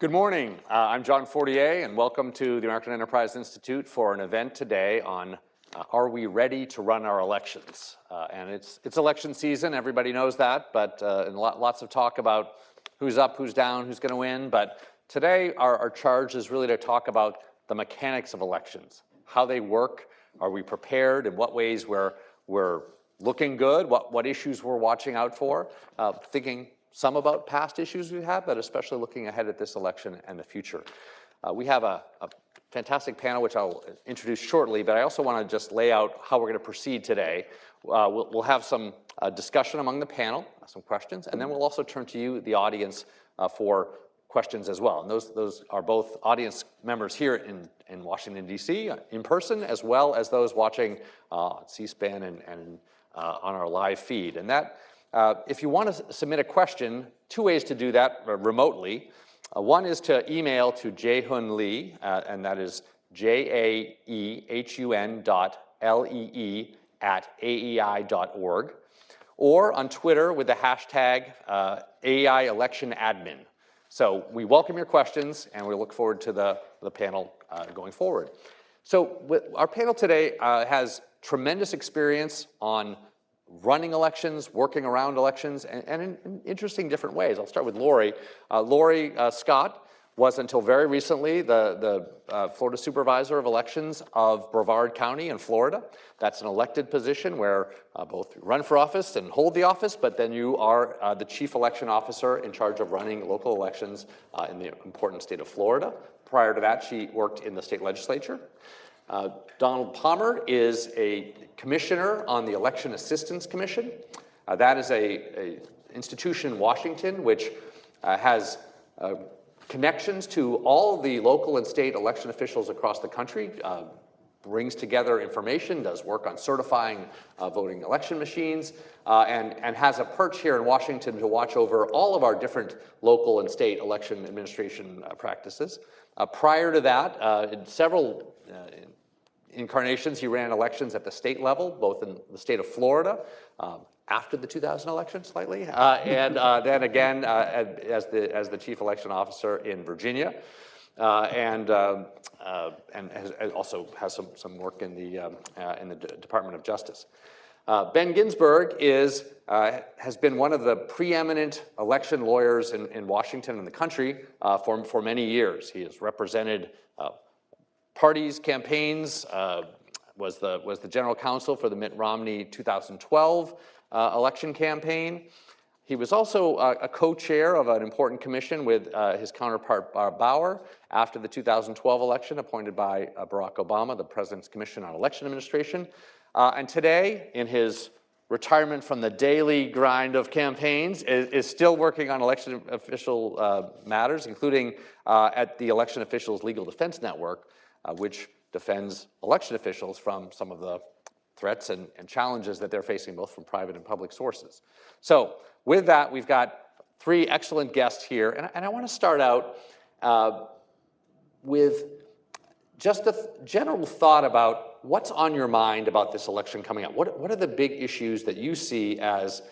Good morning. I'm John Fortier, and welcome to the American Enterprise Institute for an event today on are we ready to run our elections? And it's election season, everybody knows that, but and lots of talk about who's up, who's down, who's going to win. But today, our charge is really to talk about the mechanics of elections, how they work, are we prepared, in what ways we're looking good, what issues we're watching out for, thinking some about past issues we've had, but especially looking ahead at this election and the future. We have a fantastic panel, which I'll introduce shortly, but I also want to just lay out how we're going to proceed today. We'll have some discussion among the panel, some questions, and then we'll also turn to you, the audience, for questions as well. And those are both audience members here in Washington, D.C., in person, as well as those watching C-SPAN and on our live feed. And that, if you want to submit a question, two ways to do that remotely. One is to email to Jaehun Lee, and that is jaehun.lee@aei.org, or on Twitter with the hashtag AEI Election Admin. So we welcome your questions, and we look forward to the panel going forward. So our panel today has tremendous experience on running elections, working around elections, and in interesting different ways. I'll start with Lori. Lori Scott was until very recently the Florida Supervisor of Elections of Brevard County in Florida. That's an elected position where both run for office and hold the office, but then you are the Chief Election Officer in charge of running local elections in the important state of Florida. Prior to that, she worked in the state legislature. Donald Palmer is a commissioner on the Election Assistance Commission. That is a institution in Washington which has connections to all the local and state election officials across the country, brings together information, does work on certifying voting election machines, and has a perch here in Washington to watch over all of our different local and state election administration practices. Prior to that, in several incarnations, he ran elections at the state level, both in the state of Florida, after the 2000 election slightly, and then again as the chief election officer in Virginia, and also has some work in the Department of Justice. Ben Ginsberg has been one of the preeminent election lawyers in Washington and the country for many years. He has represented parties, campaigns, was the general counsel for the Mitt Romney 2012 election campaign. He was also a co-chair of an important commission with his counterpart Bauer after the 2012 election, appointed by Barack Obama, the President's Commission on Election Administration. And today, in his retirement from the daily grind of campaigns, is still working on election official matters, including at the Election Officials Legal Defense Network, which defends election officials from some of the threats and challenges that they're facing, both from private and public sources. So with that, we've got three excellent guests here, and I want to start out with just a general thought about what's on your mind about this election coming up. What are the big issues that you see as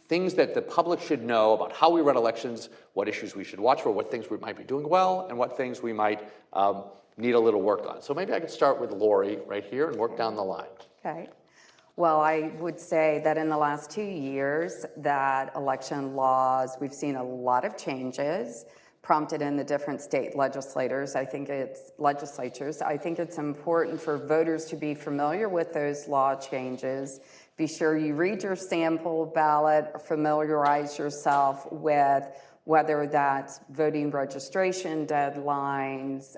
things that the public should know about how we run elections, what issues we should watch for, what things we might be doing well, and what things we might need a little work on? So maybe I could start with Lori right here and work down the line. Okay. Well, I would say that in the last 2 years, that election laws, we've seen a lot of changes prompted in the different state legislatures. I think it's important for voters to be familiar with those law changes. Be sure you read your sample ballot, familiarize yourself with whether that's voting registration deadlines,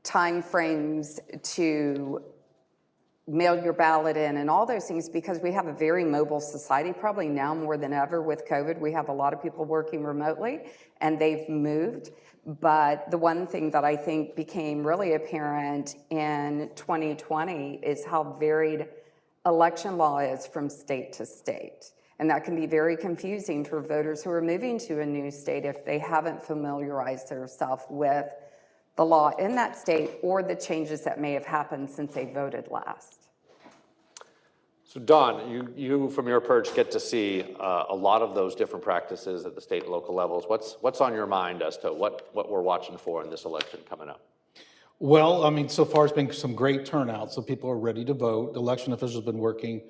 time frames to mail your ballot in, and all those things, because we have a very mobile society, probably now more than ever with COVID. We have a lot of people working remotely, and they've moved. But the one thing that I think became really apparent in 2020 is how varied election law is from state to state. And that can be very confusing for voters who are moving to a new state if they haven't familiarized themselves with the law in that state or the changes that may have happened since they voted last. So Don, you from your perch get to see a lot of those different practices at the state and local levels. What's on your mind as to what we're watching for in this election coming up? Well, I mean, so far it's been some great turnout, so people are ready to vote. Election officials have been working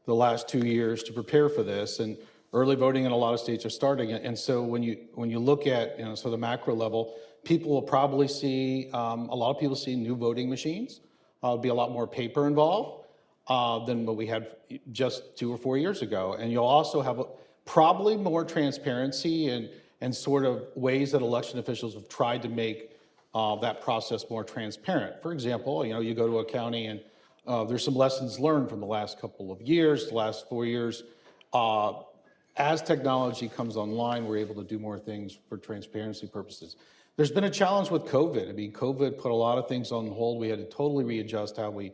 the last 2 years to prepare for this, and early voting in a lot of states are starting. And so when you look at so the macro level, people will probably see a lot of people see new voting machines. There'll be a lot more paper involved than what we had just 2 or 4 years ago, and you'll also have probably more transparency and sort of ways that election officials have tried to make that process more transparent. For example, you go to a county and there's some lessons learned from the last couple of years, the last 4 years. As technology comes online, we're able to do more things for transparency purposes. There's been a challenge with COVID. I mean, COVID put a lot of things on hold. We had to totally readjust how we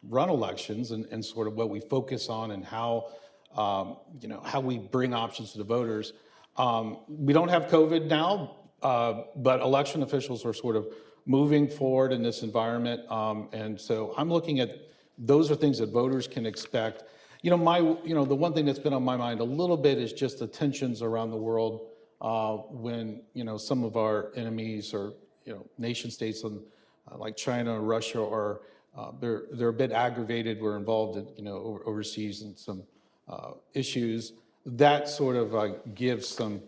run elections and sort of what we focus on and how we bring options to the voters. We don't have COVID now, but election officials are sort of moving forward in this environment. And so I'm looking at, those are things that voters can expect. The one thing that's been on my mind a little bit is just the tensions around the world when, some of our enemies or, nation states like China or Russia are, they're a bit aggravated. We're involved in, overseas in some issues. That sort of gives some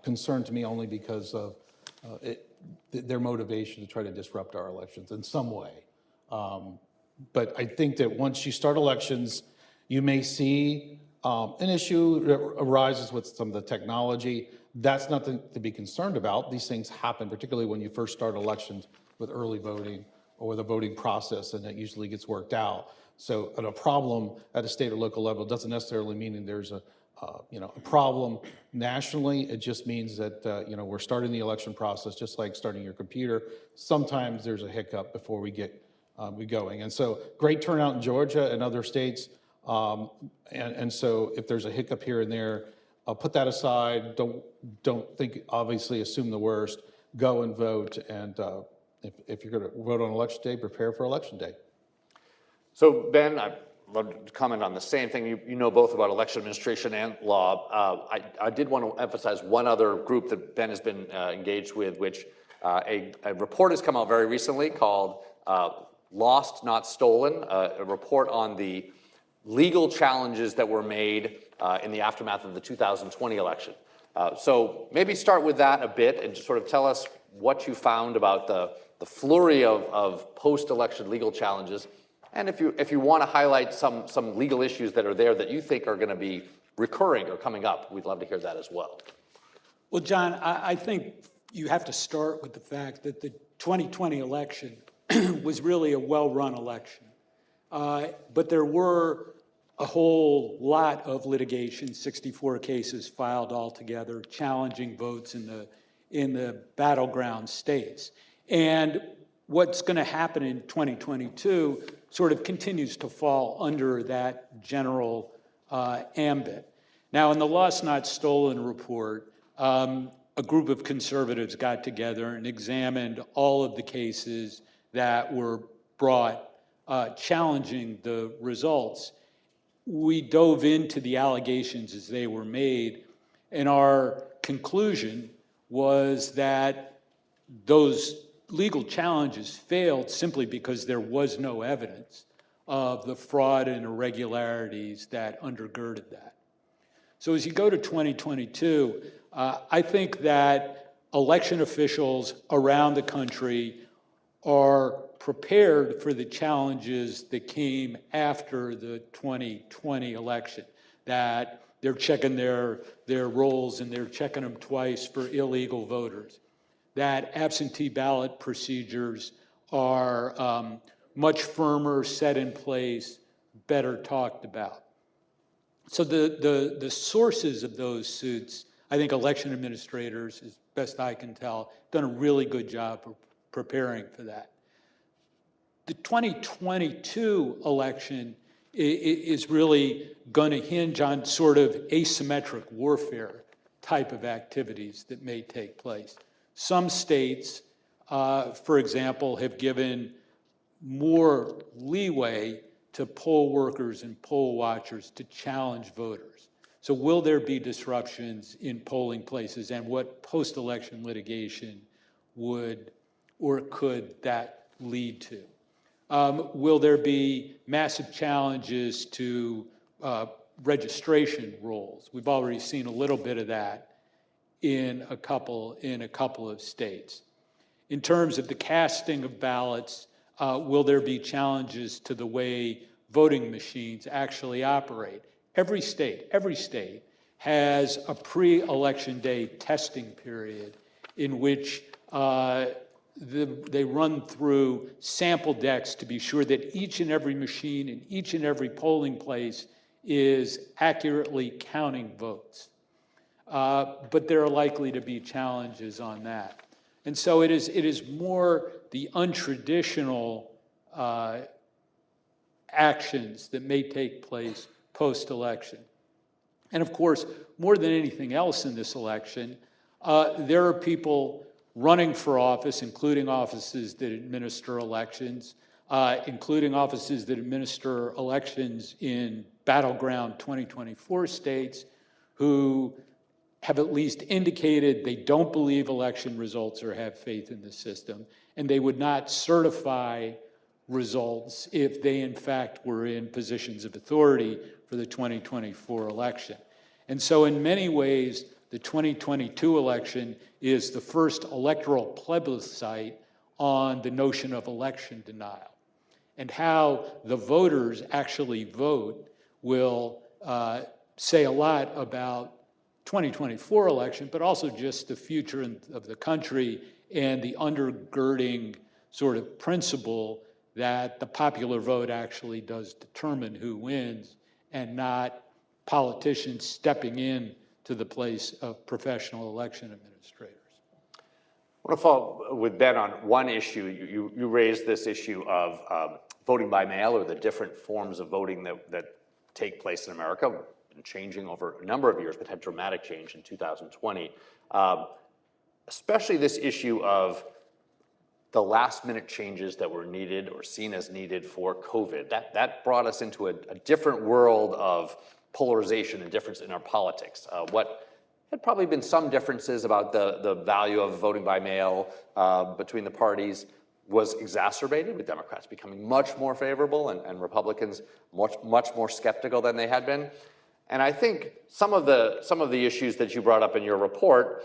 concern to me only because of their motivation to try to disrupt our elections in some way. But I think that once you start elections, you may see an issue that arises with some of the technology. That's nothing to be concerned about. These things happen, particularly when you first start elections with early voting or the voting process, and it usually gets worked out. So a problem at a state or local level doesn't necessarily mean that there's a problem nationally. It just means that, we're starting the election process, just like starting your computer. Sometimes there's a hiccup before we get going. And so great turnout in Georgia and other states. And so if there's a hiccup here and there, put that aside. Don't think, obviously assume the worst. Go and vote. And if you're going to vote on election day, prepare for election day. So Ben, I'd love to comment on the same thing. You know both about election administration and law. I did want to emphasize one other group that Ben has been engaged with, which a report has come out very recently called Lost, Not Stolen, a report on the legal challenges that were made in the aftermath of the 2020 election. So maybe start with that a bit and just sort of tell us what you found about the flurry of post-election legal challenges. And if you want to highlight some legal issues that are there that you think are going to be recurring or coming up, we'd love to hear that as well. Well, John, I think you have to start with the fact that the 2020 election was really a well-run election. But there were a whole lot of litigation, 64 cases filed altogether, challenging votes in the battleground states. And what's going to happen in 2022 sort of continues to fall under that general ambit. Now, in the Lost Not Stolen report, a group of conservatives got together and examined all of the cases that were brought challenging the results. We dove into the allegations as they were made, and our conclusion was that those legal challenges failed simply because there was no evidence of the fraud and irregularities that undergirded that. So as you go to 2022, I think that election officials around the country are prepared for the challenges that came after the 2020 election, that they're checking their rolls and they're checking them twice for illegal voters, that absentee ballot procedures are much firmer, set in place, better talked about. So the sources of those suits, I think election administrators, as best I can tell, done a really good job of preparing for that. The 2022 election is really going to hinge on sort of asymmetric warfare type of activities that may take place. Some states, for example, have given more leeway to poll workers and poll watchers to challenge voters. So will there be disruptions in polling places, and what post-election litigation would or could that lead to? Will there be massive challenges to registration rolls? We've already seen a little bit of that in a couple of states. In terms of the casting of ballots, will there be challenges to the way voting machines actually operate? Every state has a pre-election day testing period in which they run through sample decks to be sure that each and every machine in each and every polling place is accurately counting votes. But there are likely to be challenges on that. And so it is more the untraditional actions that may take place post-election. And of course, more than anything else in this election, there are people running for office, including offices that administer elections, including offices that administer elections in battleground 2024 states, who have at least indicated they don't believe election results or have faith in the system, and they would not certify results if they in fact were in positions of authority for the 2024 election. And so in many ways, the 2022 election is the first electoral plebiscite on the notion of election denial. And how the voters actually vote will say a lot about 2024 election, but also just the future of the country and the undergirding sort of principle that the popular vote actually does determine who wins, and not politicians stepping in to the place of professional election administrators. I want to follow with Ben on one issue. You raised this issue of voting by mail, or the different forms of voting that take place in America, been changing over a number of years, but had dramatic change in 2020. Especially this issue of the last minute changes that were needed or seen as needed for COVID. That brought us into a different world of polarization and difference in our politics. What had probably been some differences about the value of voting by mail between the parties was exacerbated, with Democrats becoming much more favorable and Republicans much more skeptical than they had been. And I think some of the issues that you brought up in your report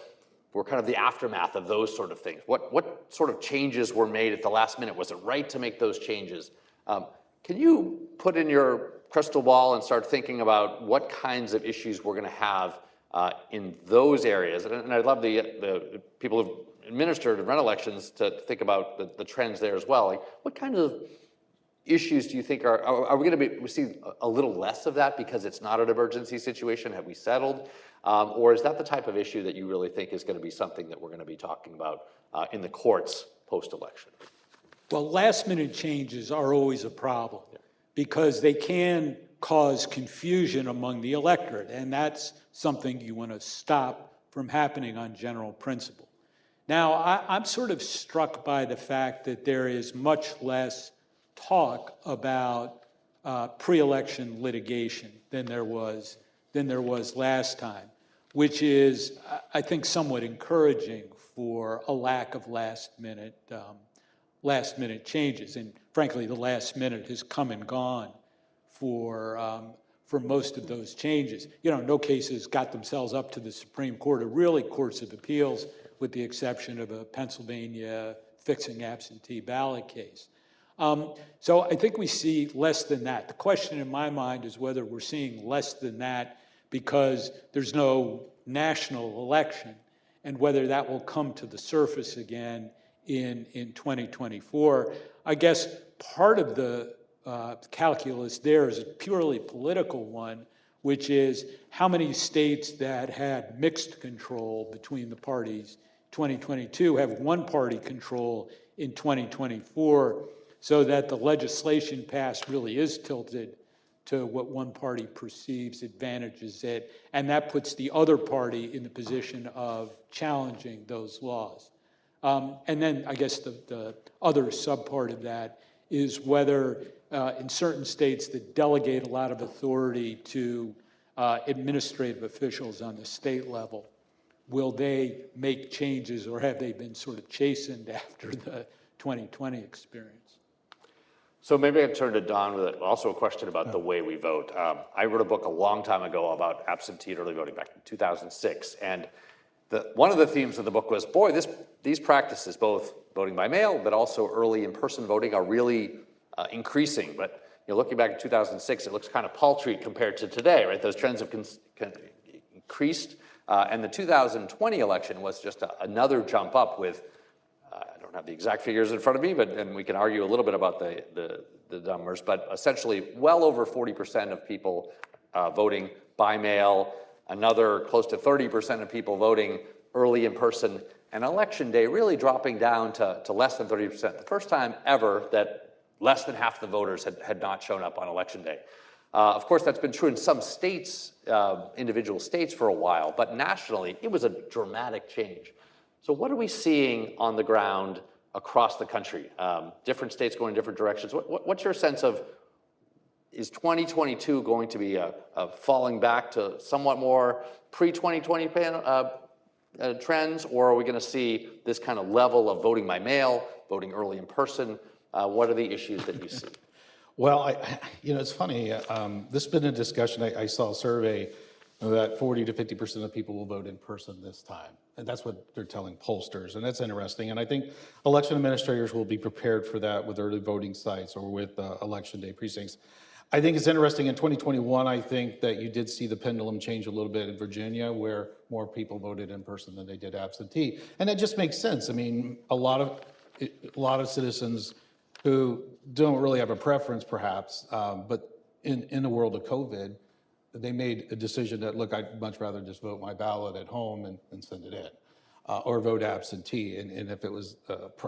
were kind of the aftermath of those sort of things. What sort of changes were made at the last minute? Was it right to make those changes? Can you put in your crystal ball and start thinking about what kinds of issues we're going to have in those areas? And I'd love the people who've administered and run elections to think about the trends there as well. Like, what kind of issues do you think are we going to see a little less of that because it's not an emergency situation? Have we settled? Or is that the type of issue that you really think is going to be something that we're going to be talking about in the courts post-election? Well, last-minute changes are always a problem because they can cause confusion among the electorate, and that's something you want to stop from happening on general principle. Now, I'm sort of struck by the fact that there is much less talk about pre-election litigation than there was last time, which is, I think, somewhat encouraging for a lack of last-minute changes. And frankly, the last minute has come and gone for most of those changes. You know, no cases got themselves up to the Supreme Court, or really courts of appeals, with the exception of a Pennsylvania fixing absentee ballot case. So I think we see less than that. The question in my mind is whether we're seeing less than that because there's no national election, and whether that will come to the surface again in 2024. I guess part of the calculus there is a purely political one, which is how many states that had mixed control between the parties 2022 have one-party control in 2024, so that the legislation passed really is tilted to what one party perceives advantages it, and that puts the other party in the position of challenging those laws. And then I guess the other subpart of that is whether in certain states that delegate a lot of authority to administrative officials on the state level, will they make changes, or have they been sort of chastened after the 2020 experience? So maybe I can turn to Don with also a question about the way we vote. I wrote a book a long time ago about absentee and early voting back in 2006. And one of the themes of the book was, boy, these practices, both voting by mail, but also early in-person voting, are really increasing. But looking back at 2006, it looks kind of paltry compared to today, right? Those trends have increased. And the 2020 election was just another jump up with, I don't have the exact figures in front of me, and we can argue a little bit about the numbers, but essentially well over 40% of people voting by mail, another close to 30% of people voting early in person, and election day really dropping down to less than 30%. The first time ever that less than half the voters had not shown up on election day. Of course, that's been true in some states, individual states for a while, but nationally, it was a dramatic change. So what are we seeing on the ground across the country? Different states going in different directions. What's your sense of, is 2022 going to be a falling back to somewhat more pre-2020 trends, or are we going to see this kind of level of voting by mail, voting early in person? What are the issues that you see? Well, it's funny. This has been a discussion. I saw a survey that 40 to 50% of people will vote in person this time. And that's what they're telling pollsters, and that's interesting. And I think election administrators will be prepared for that with early voting sites or with election day precincts. I think it's interesting in 2021, I think that you did see the pendulum change a little bit in Virginia, where more people voted in person than they did absentee. And it just makes sense. I mean, a lot of citizens who don't really have a preference perhaps, but in the world of COVID, they made a decision that, look, I'd much rather just vote my ballot at home and send it in, or vote absentee. And if it was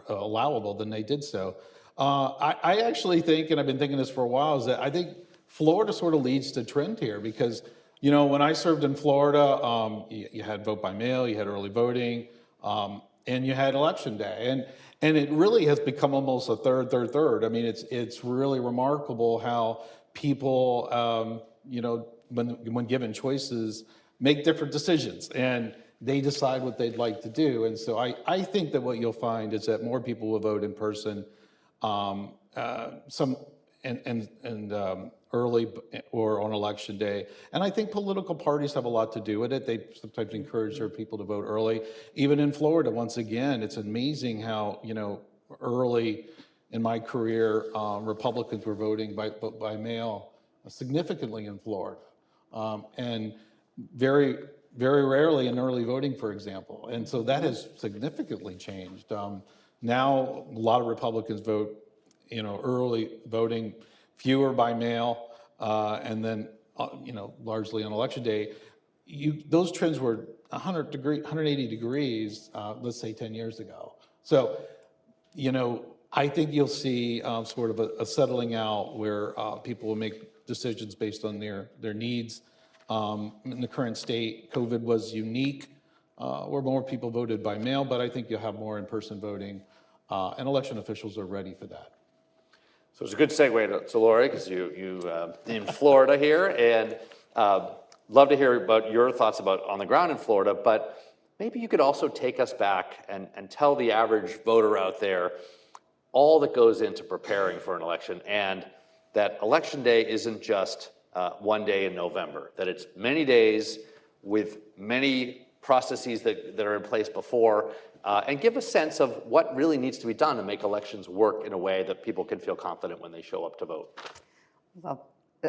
allowable, then they did so. I actually think, and I've been thinking this for a while, is that I think Florida sort of leads the trend here because, when I served in Florida, you had vote by mail, you had early voting, and you had election day. And it really has become almost a third. I mean, it's really remarkable how people, when given choices, make different decisions and they decide what they'd like to do. And so I think that what you'll find is that more people will vote in person, early or on election day. And I think political parties have a lot to do with it. They sometimes encourage their people to vote early. Even in Florida, once again, it's amazing how, early in my career, Republicans were voting by mail significantly in Florida. And very, very rarely in early voting, for example. And so that has significantly changed. Now, a lot of Republicans vote, early voting, fewer by mail, and then, largely on election day. Those trends were 180 degrees, let's say 10 years ago. So, I think you'll see sort of a settling out where people will make decisions based on their needs. In the current state, COVID was unique, where more people voted by mail, but I think you'll have more in-person voting, and election officials are ready for that. So it's a good segue to Lori, because you in Florida here, and love to hear about your thoughts about on the ground in Florida, but maybe you could also take us back and tell the average voter out there all that goes into preparing for an election, and that election day isn't just one day in November, that it's many days with many processes that are in place before, and give a sense of what really needs to be done to make elections work in a way that people can feel confident when they show up to vote. Well,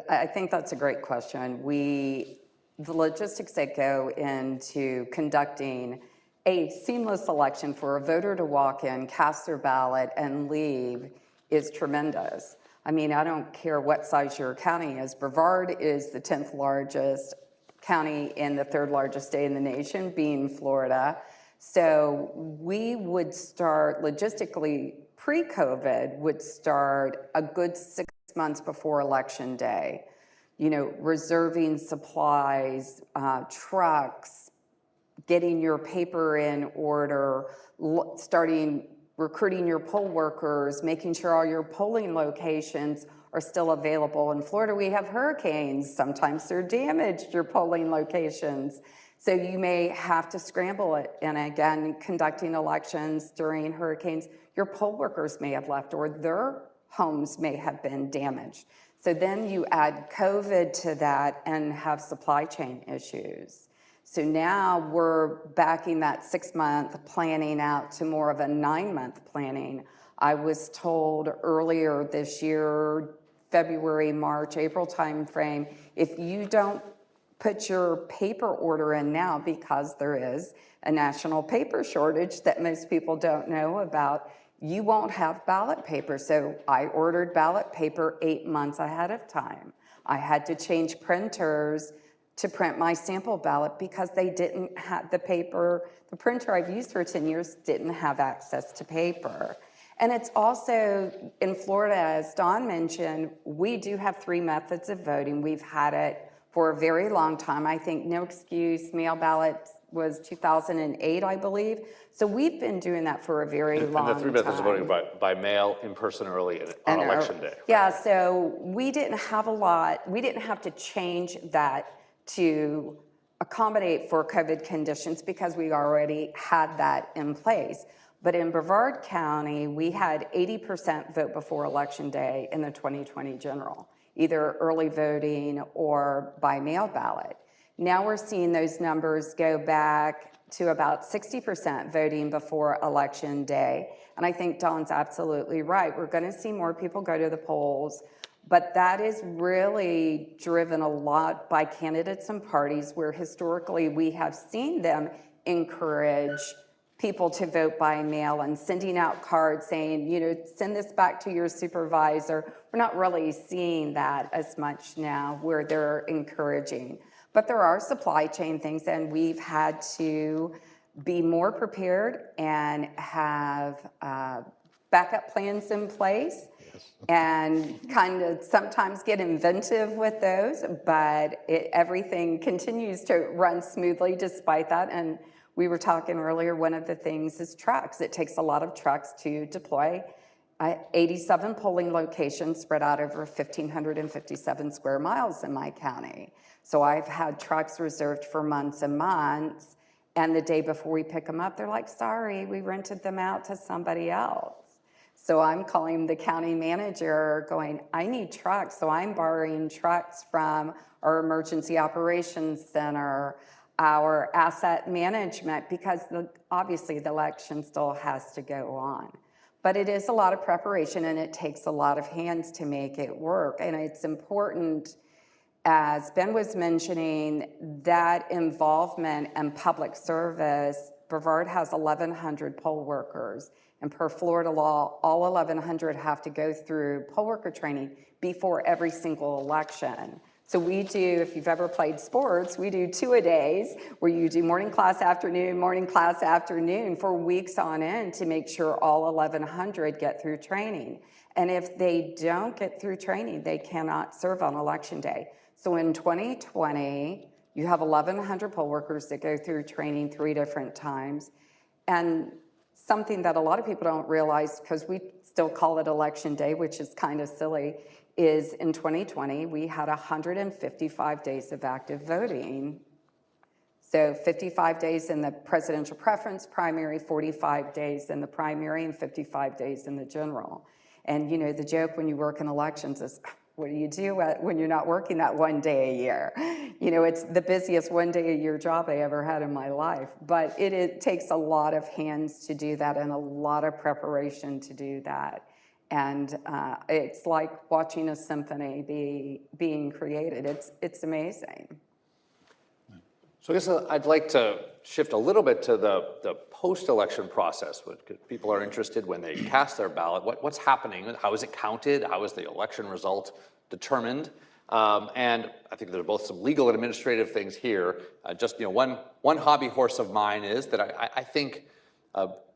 I think that's a great question. The logistics that go into conducting a seamless election for a voter to walk in, cast their ballot, and leave is tremendous. I mean, I don't care what size your county is. Brevard is the 10th largest county and the 3rd largest state in the nation, being Florida. So we would start logistically, pre-COVID, would start a good 6 months before Election Day. Reserving supplies, trucks, getting your paper in order, starting recruiting your poll workers, making sure all your polling locations are still available. In Florida, we have hurricanes. Sometimes they're damaged, your polling locations. So you may have to scramble it. And again, conducting elections during hurricanes, your poll workers may have left or their homes may have been damaged. So then you add COVID to that and have supply chain issues. So now we're backing that 6-month planning out to more of a 9-month planning. I was told earlier this year, February, March, April timeframe, if you don't put your paper order in now, because there is a national paper shortage that most people don't know about, you won't have ballot paper. So I ordered ballot paper 8 months ahead of time. I had to change printers to print my sample ballot because they didn't have the paper. The printer I've used for 10 years didn't have access to paper. And it's also, in Florida, as Dawn mentioned, we do have 3 methods of voting. We've had it for a very long time. I think no excuse, mail ballots was 2008, I believe. So we've been doing that for a very long time. And the 3 methods of voting by mail, in person, early, and on election day. Yeah, so we didn't have a lot. We didn't have to change that to accommodate for COVID conditions because we already had that in place. But in Brevard County, we had 80% vote before election day in the 2020 general, either early voting or by mail ballot. Now we're seeing those numbers go back to about 60% voting before election day. And I think Dawn's absolutely right. We're going to see more people go to the polls, but that is really driven a lot by candidates and parties where historically we have seen them encourage people to vote by mail and sending out cards saying, you know, send this back to your supervisor. We're not really seeing that as much now where they're encouraging. But there are supply chain things, and we've had to be more prepared and have backup plans in place and kind of sometimes get inventive with those, but everything continues to run smoothly despite that. And we were talking earlier, one of the things is trucks. It takes a lot of trucks to deploy 87 polling locations spread out over 1,557 square miles in my county. So I've had trucks reserved for months and months, and the day before we pick them up, they're like, sorry, we rented them out to somebody else. So I'm calling the county manager going, I need trucks. So I'm borrowing trucks from our emergency operations center, our asset management, because obviously the election still has to go on. But it is a lot of preparation and it takes a lot of hands to make it work. And it's important, as Ben was mentioning, that involvement and public service. Brevard has 1,100 poll workers, and per Florida law, all 1,100 have to go through poll worker training before every single election. So we do, if you've ever played sports, we do 2-a-days where you do morning class, afternoon for weeks on end to make sure all 1,100 get through training. And if they don't get through training, they cannot serve on election day. So in 2020, you have 1,100 poll workers that go through training 3 different times. And something that a lot of people don't realize, because we still call it election day, which is kind of silly, is in 2020, we had 155 days of active voting. So 55 days in the presidential preference primary, 45 days in the primary, and 55 days in the general. And you know, the joke when you work in elections is, what do you do when you're not working that 1 day a year? You know, it's the busiest 1 day a year job I ever had in my life. But it takes a lot of hands to do that and a lot of preparation to do that. And it's like watching a symphony being created. It's amazing. So I guess I'd like to shift a little bit to the post-election process. People are interested when they cast their ballot. What's happening? How is it counted? How is the election result determined? And I think there are both some legal and administrative things here. Just one hobby horse of mine is that I think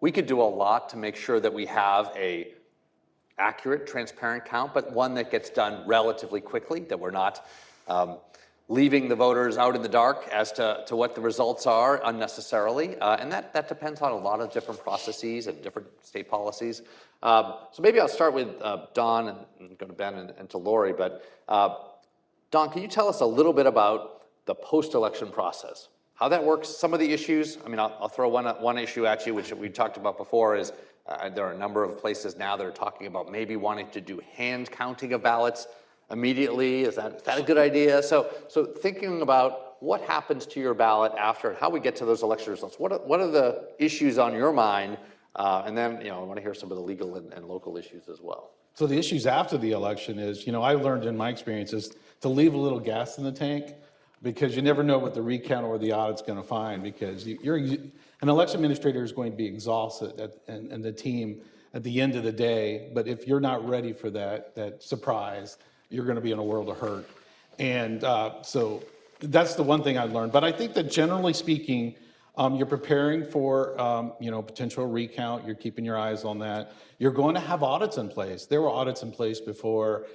we could do a lot to make sure that we have a accurate, transparent count, but one that gets done relatively quickly, that we're not leaving the voters out in the dark as to what the results are unnecessarily. And that depends on a lot of different processes and different state policies. So maybe I'll start with Don and go to Ben and to Lori. But Don, can you tell us a little bit about the post-election process? How that works, some of the issues. I mean, I'll throw one issue at you, which we talked about before, is there are a number of places now that are talking about maybe wanting to do hand counting of ballots immediately. Is that a good idea? So thinking about what happens to your ballot after, how we get to those election results. What are the issues on your mind? And then, I want to hear some of the legal and local issues as well. So the issues after the election is, I learned in my experiences to leave a little gas in the tank, because you never know what the recount or the audit's going to find, because an election administrator is going to be exhausted and the team at the end of the day. But if you're not ready for that surprise, you're going to be in a world of hurt. And so that's the one thing I learned. But I think that generally speaking, you're preparing for potential recount. You're keeping your eyes on that. You're going to have audits in place. There were audits in place before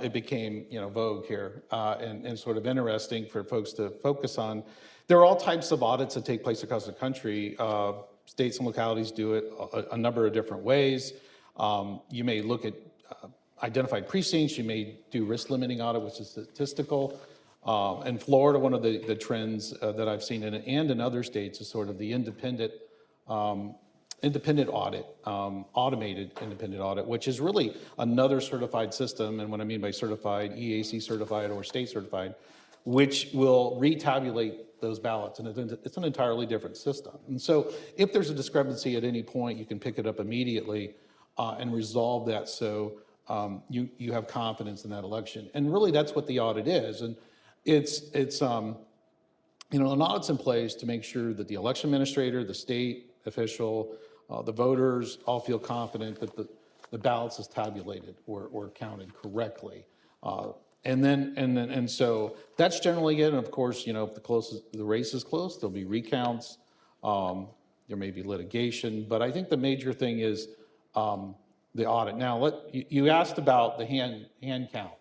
it became vogue here, and sort of interesting for folks to focus on. There are all types of audits that take place across the country. States and localities do it a number of different ways. You may look at identified precincts. You may do risk limiting audit, which is statistical. In Florida, one of the trends that I've seen in it and in other states is sort of the independent audit, automated independent audit, which is really another certified system. And what I mean by certified, EAC certified or state certified, which will retabulate those ballots. And it's an entirely different system. And so if there's a discrepancy at any point, you can pick it up immediately and resolve that, so you have confidence in that election. And really that's what the audit is. And it's an audit's in place to make sure that the election administrator, the state official, the voters all feel confident that the ballots is tabulated or counted correctly. And so that's generally it. And of course, if the race is close, there'll be recounts. There may be litigation, but I think the major thing is the audit. Now, you asked about the hand count.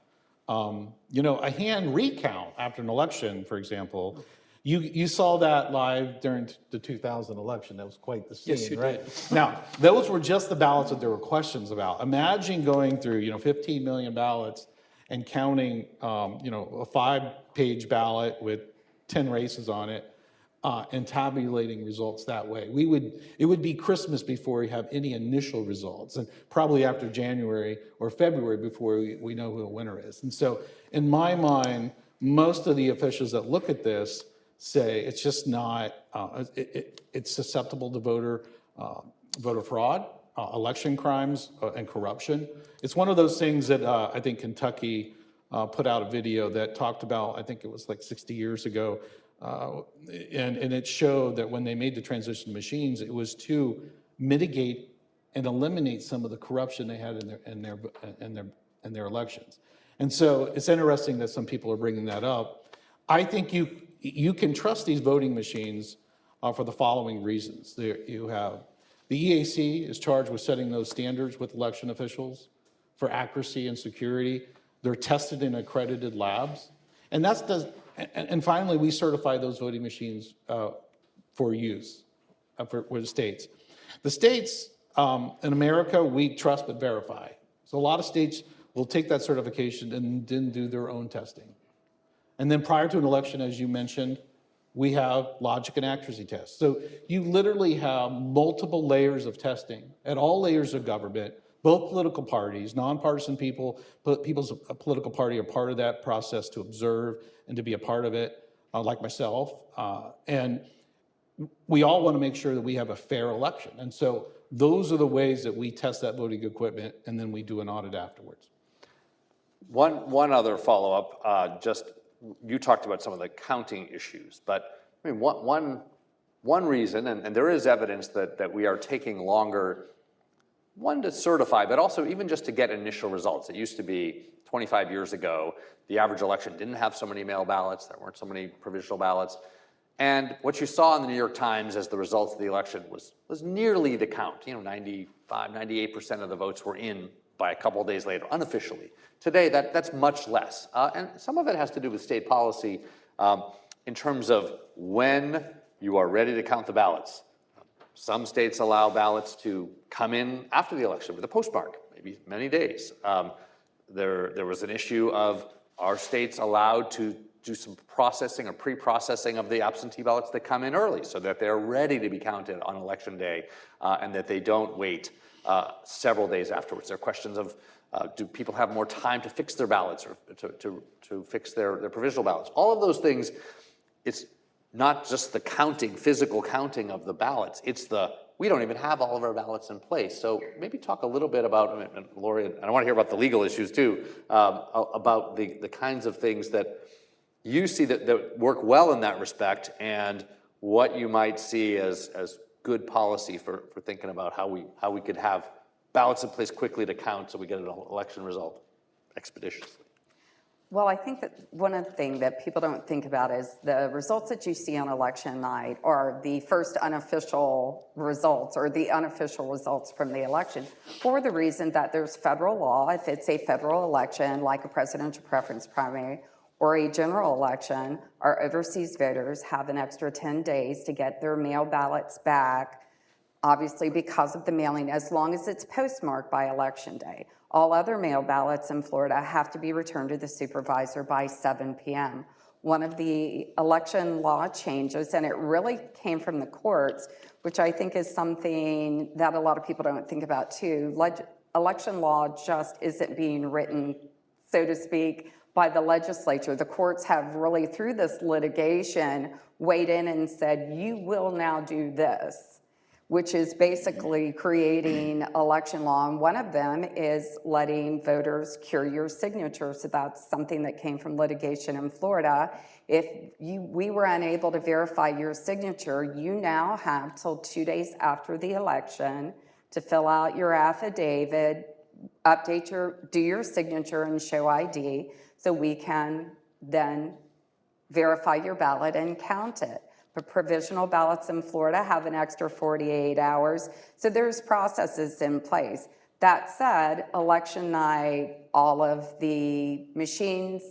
A hand recount after an election, for example, you saw that live during the 2000 election. That was quite the scene, Yes, you right? did. Now, those were just the ballots that there were questions about. Imagine going through, 15 million ballots and counting, a 5-page ballot with 10 races on it, and tabulating results that way. It would be Christmas before we have any initial results, and probably after January or February before we know who the winner is. And so in my mind, most of the officials that look at this say it's just not, it's susceptible to voter fraud, election crimes, and corruption. It's one of those things that I think Kentucky put out a video that talked about, I think it was like 60 years ago, and it showed that when they made the transition to machines, it was to mitigate and eliminate some of the corruption they had in their elections. And so it's interesting that some people are bringing that up. I think you can trust these voting machines for the following reasons. You have the EAC is charged with setting those standards with election officials for accuracy and security. They're tested in accredited labs, and finally, we certify those voting machines for use for the states. The states in America, we trust but verify. So a lot of states will take that certification and then do their own testing. And then prior to an election, as you mentioned, we have logic and accuracy tests. So you literally have multiple layers of testing at all layers of government. Both political parties, nonpartisan people's political party are part of that process to observe and to be a part of it, like myself. And we all want to make sure that we have a fair election. And so those are the ways that we test that voting equipment, and then we do an audit afterwards. One other follow-up, you talked about some of the counting issues, but I mean, one reason, and there is evidence that we are taking longer, one, to certify, but also even just to get initial results. It used to be 25 years ago, the average election didn't have so many mail ballots, there weren't so many provisional ballots. And what you saw in the New York Times as the results of the election was nearly the count. 95, 98% of the votes were in by a couple of days later, unofficially. Today, that's much less. And some of it has to do with state policy in terms of when you are ready to count the ballots. Some states allow ballots to come in after the election with a postmark, maybe many days. There was an issue of, are states allowed to do some processing or pre-processing of the absentee ballots that come in early so that they're ready to be counted on election day and that they don't wait several days afterwards. There are questions of, do people have more time to fix their ballots or to fix their provisional ballots? All of those things, it's not just the counting, physical counting of the ballots, it's we don't even have all of our ballots in place. So maybe talk a little bit about, and Lori, and I want to hear about the legal issues too, about the kinds of things that you see that work well in that respect, and what you might see as good policy for thinking about how we could have ballots in place quickly to count so we get an election result expeditiously. Well, I think that one of the things that people don't think about is the results that you see on election night are the first unofficial results or the unofficial results from the election, for the reason that there's federal law. If it's a federal election, like a presidential preference primary or a general election, our overseas voters have an extra 10 days to get their mail ballots back, obviously because of the mailing, as long as it's postmarked by election day. All other mail ballots in Florida have to be returned to the supervisor by 7 p.m. One of the election law changes, and it really came from the courts, which I think is something that a lot of people don't think about too. Election law just isn't being written, so to speak, by the legislature. The courts have really, through this litigation, weighed in and said, you will now do this, which is basically creating election law. And one of them is letting voters cure your signature. So that's something that came from litigation in Florida. If we were unable to verify your signature, you now have till 2 days after the election to fill out your affidavit, do your signature and show ID, so we can then verify your ballot and count it. But provisional ballots in Florida have an extra 48 hours. So there's processes in place. That said, election night, all of the machines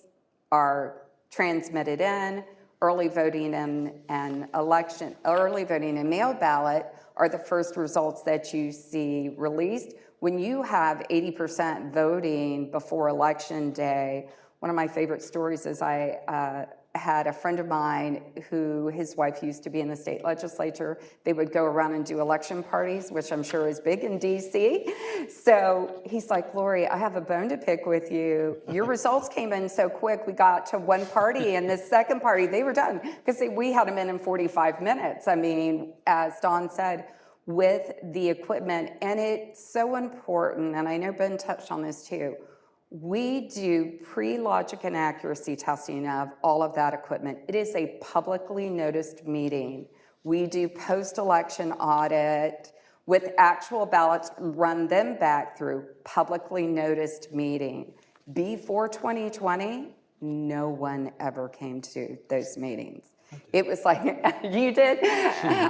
are transmitted in. Early voting and mail ballot are the first results that you see released. When you have 80% voting before election day, one of my favorite stories is I had a friend of mine who his wife used to be in the state legislature. They would go around and do election parties, which I'm sure is big in DC. So he's like, Lori, I have a bone to pick with you. Your results came in so quick. We got to one party, and the second party, they were done because we had them in 45 minutes. I mean, as Dawn said, with the equipment, and it's so important, and I know Ben touched on this too, we do pre-logic and accuracy testing of all of that equipment. It is a publicly noticed meeting. We do post-election audit with actual ballots, run them back through publicly noticed meeting. Before 2020, no one ever came to those meetings. It was like, you did,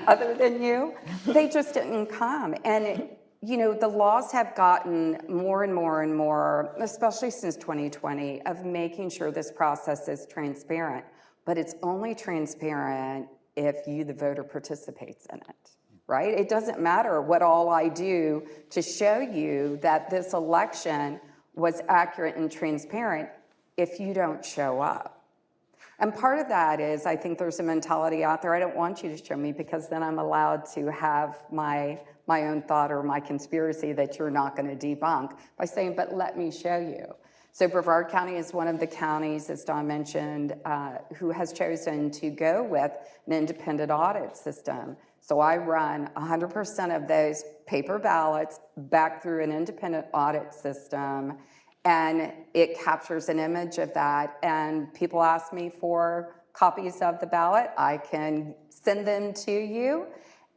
other than you? They just didn't come. And you know, the laws have gotten more and more and more, especially since 2020, of making sure this process is transparent. But it's only transparent if you, the voter, participates in it, right? It doesn't matter what all I do to show you that this election was accurate and transparent if you don't show up. And part of that is, I think there's a mentality out there, I don't want you to show me because then I'm allowed to have my own thought or my conspiracy that you're not going to debunk by saying, but let me show you. So Brevard County is one of the counties, as Dawn mentioned, who has chosen to go with an independent audit system. So I run 100% of those paper ballots back through an independent audit system, and it captures an image of that. And people ask me for copies of the ballot. I can send them to you,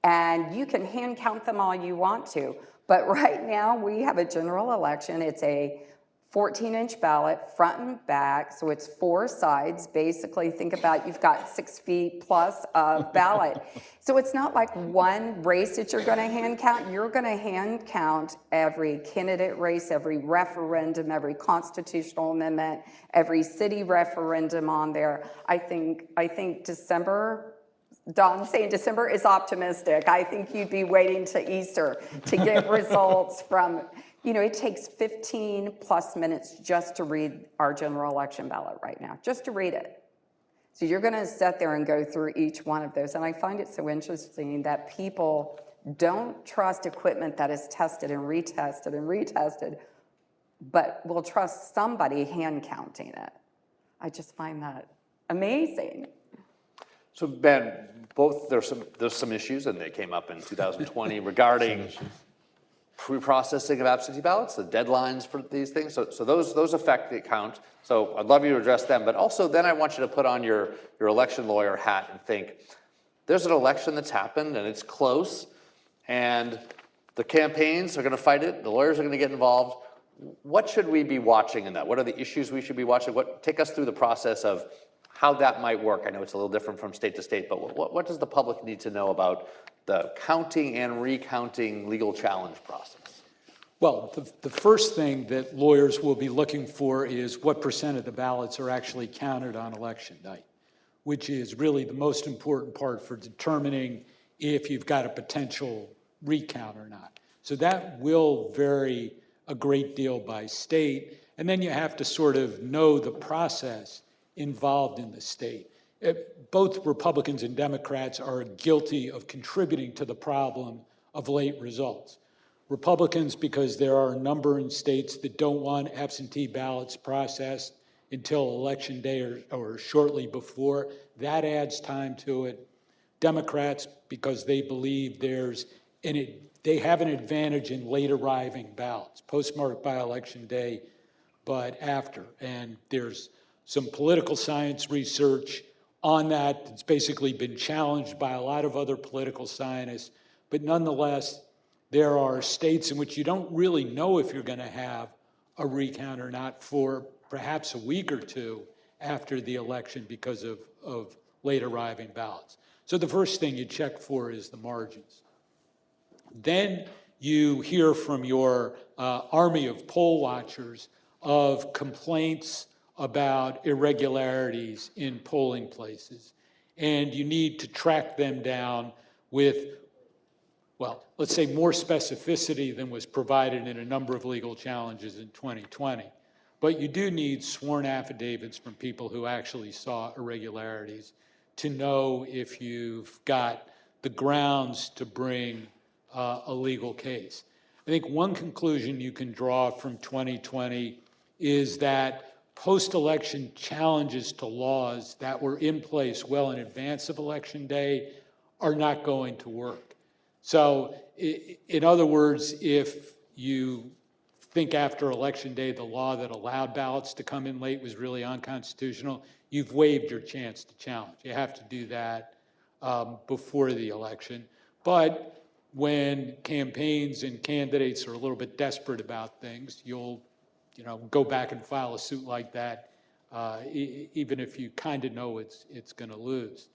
and you can hand count them all you want to. But right now, we have a general election. It's a 14-inch ballot, front and back, so it's 4 sides. Basically, think about you've got 6 feet plus of ballot. So it's not like one race that you're going to hand count. You're going to hand count every candidate race, every referendum, every constitutional amendment, every city referendum on there. I think December, Don's saying December is optimistic. I think you'd be waiting to Easter to get results from, it takes 15 plus minutes just to read our general election ballot right now, just to read it. So you're going to sit there and go through each one of those. And I find it so interesting that people don't trust equipment that is tested and retested, but will trust somebody hand counting it. I just find that amazing. So Ben, there's some issues, and they came up in 2020 regarding pre-processing of absentee ballots, the deadlines for these things. So those affect the count. So I'd love you to address them, but also then I want you to put on your election lawyer hat and think, there's an election that's happened and it's close, and the campaigns are going to fight it, the lawyers are going to get involved. What should we be watching in that? What are the issues we should be watching? Take us through the process of how that might work. I know it's a little different from state to state, but what does the public need to know about the counting and recounting legal challenge process? Well, the first thing that lawyers will be looking for is what percent of the ballots are actually counted on election night, which is really the most important part for determining if you've got a potential recount or not. So that will vary a great deal by state, and then you have to sort of know the process involved in the state. Both Republicans and Democrats are guilty of contributing to the problem of late results. Republicans, because there are a number in states that don't want absentee ballots processed until election day or shortly before. That adds time to it. Democrats, because they believe they have an advantage in late arriving ballots, postmarked by election day, but after. And there's some political science research on that that's basically been challenged by a lot of other political scientists. But nonetheless, there are states in which you don't really know if you're going to have a recount or not for perhaps a week or two after the election because of late arriving ballots. So the first thing you check for is the margins. Then you hear from your army of poll watchers of complaints about irregularities in polling places. And you need to track them down with, well, let's say more specificity than was provided in a number of legal challenges in 2020. But you do need sworn affidavits from people who actually saw irregularities to know if you've got the grounds to bring a legal case. I think one conclusion you can draw from 2020 is that post-election challenges to laws that were in place well in advance of Election Day are not going to work. So, in other words, if you think after Election Day the law that allowed ballots to come in late was really unconstitutional, you've waived your chance to challenge. You have to do that before the election. But when campaigns and candidates are a little bit desperate about things, you'll go back and file a suit like that, even if you kind of know it's going to lose.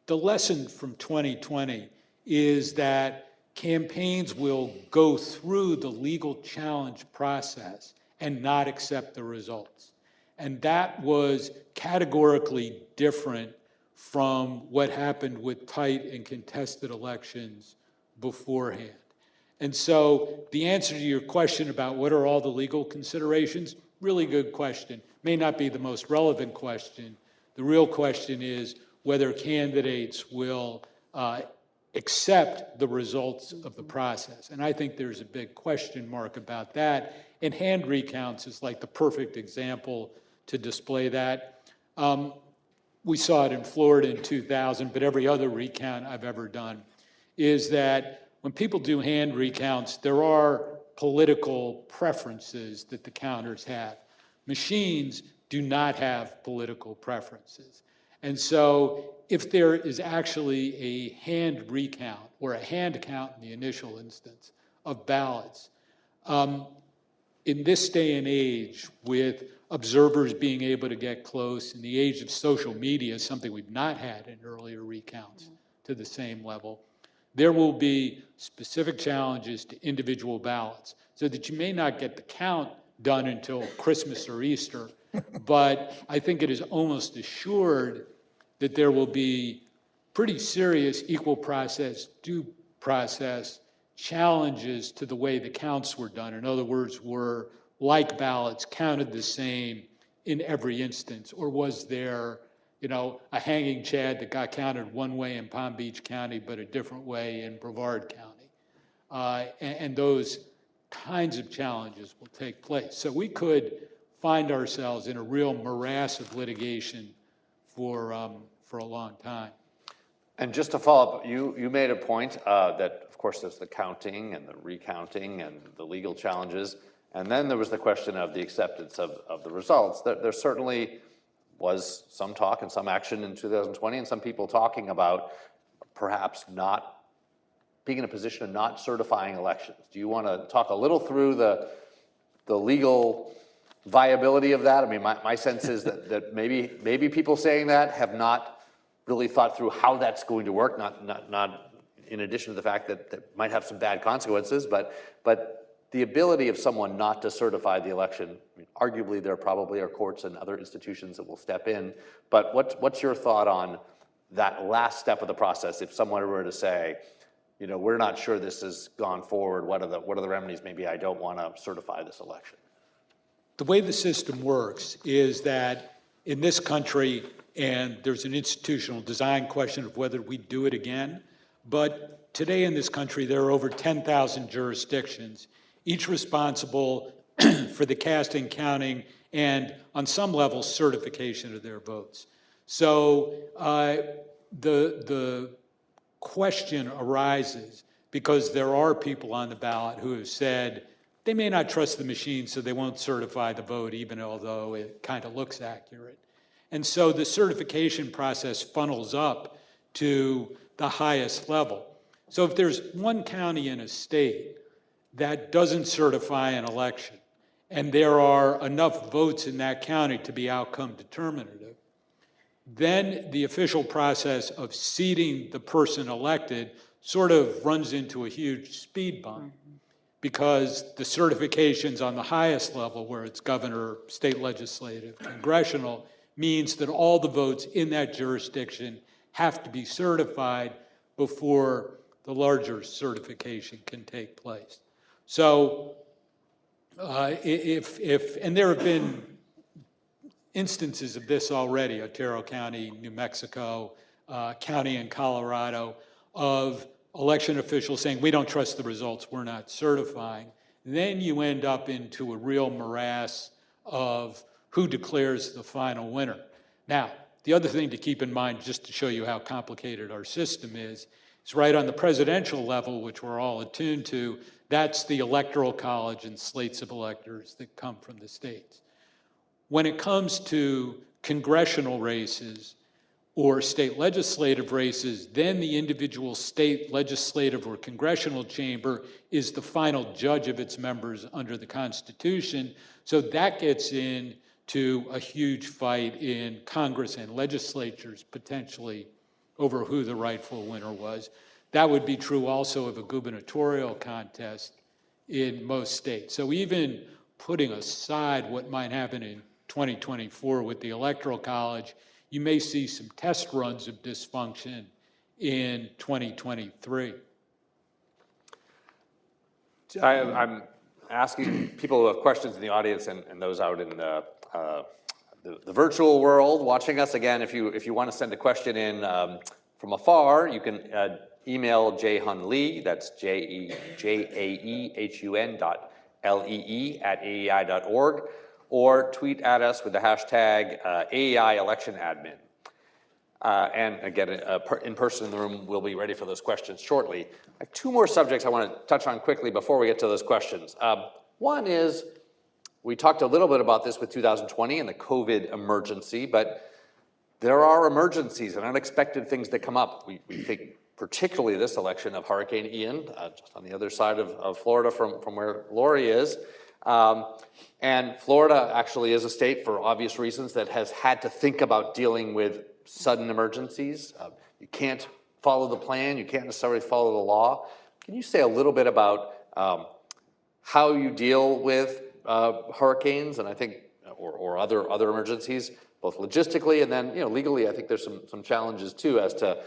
The lesson from 2020 is that campaigns will go through the legal challenge process and not accept the results. And that was categorically different from what happened with tight and contested elections beforehand. And so the answer to your question about what are all the legal considerations, really good question. May not be the most relevant question. The real question is whether candidates will accept the results of the process. And I think there's a big question mark about that. And hand recounts is like the perfect example to display that. We saw it in Florida in 2000, but every other recount I've ever done is that when people do hand recounts, there are political preferences that the counters have. Machines do not have political preferences. And so if there is actually a hand recount or a hand count in the initial instance of ballots. In this day and age, with observers being able to get close, in the age of social media, something we've not had in earlier recounts to the same level, there will be specific challenges to individual ballots, so that you may not get the count done until Christmas or Easter, but I think it is almost assured that there will be pretty serious equal process, due process challenges to the way the counts were done. In other words, were like ballots counted the same in every instance, or was there, a hanging chad that got counted one way in Palm Beach County but a different way in Brevard County? And those kinds of challenges will take place. So we could find ourselves in a real morass of litigation for a long time. And just to follow up, you made a point that, of course, there's the counting and the recounting and the legal challenges, and then there was the question of the acceptance of the results. There certainly was some talk and some action in 2020, and some people talking about perhaps not being in a position of not certifying elections. Do you want to talk a little through the legal viability of that? I mean, my sense is that maybe people saying that have not really thought through how that's going to work, not in addition to the fact that might have some bad consequences, but the ability of someone not to certify the election. I mean, arguably there probably are courts and other institutions that will step in, but what's your thought on that last step of the process? If someone were to say, we're not sure this has gone forward, what are the remedies? Maybe I don't want to certify this election. The way the system works is that in this country, and there's an institutional design question of whether we do it again, but today in this country, there are over 10,000 jurisdictions, each responsible for the casting, counting, and on some level, certification of their votes. So the question arises because there are people on the ballot who have said they may not trust the machine, so they won't certify the vote, even although it kind of looks accurate. And so the certification process funnels up to the highest level. So if there's one county in a state that doesn't certify an election, and there are enough votes in that county to be outcome determinative, then the official process of seating the person elected sort of runs into a huge speed bump, because the certifications on the highest level, where it's governor, state legislative, congressional, means that all the votes in that jurisdiction have to be certified before the larger certification can take place. So and there have been instances of this already, Otero County, New Mexico, county in Colorado, of election officials saying, we don't trust the results, we're not certifying. Then you end up into a real morass of who declares the final winner. Now, the other thing to keep in mind, just to show you how complicated our system is right on the presidential level, which we're all attuned to, that's the electoral college and slates of electors that come from the states. When it comes to congressional races or state legislative races, then the individual state legislative or congressional chamber is the final judge of its members under the Constitution. So that gets into a huge fight in Congress and legislatures, potentially, over who the rightful winner was. That would be true also of a gubernatorial contest in most states. So even putting aside what might happen in 2024 with the Electoral College, you may see some test runs of dysfunction in 2023. I'm asking people who have questions in the audience and those out in the virtual world watching us. Again, if you want to send a question in from afar, you can email Jaehun Lee, that's JAEHUN.LEE@AEI.org, or tweet at us with the hashtag AEI election admin. And again, in person in the room, we'll be ready for those questions shortly. I have two more subjects I want to touch on quickly before we get to those questions. One is, we talked a little bit about this with 2020 and the COVID emergency, but there are emergencies and unexpected things that come up. We think particularly this election of Hurricane Ian, just on the other side of Florida from where Lori is. And Florida actually is a state, for obvious reasons, that has had to think about dealing with sudden emergencies. You can't follow the plan, you can't necessarily follow the law. Can you say a little bit about how you deal with hurricanes, and I think, or other emergencies, both logistically and then, legally? I think there's some challenges too as to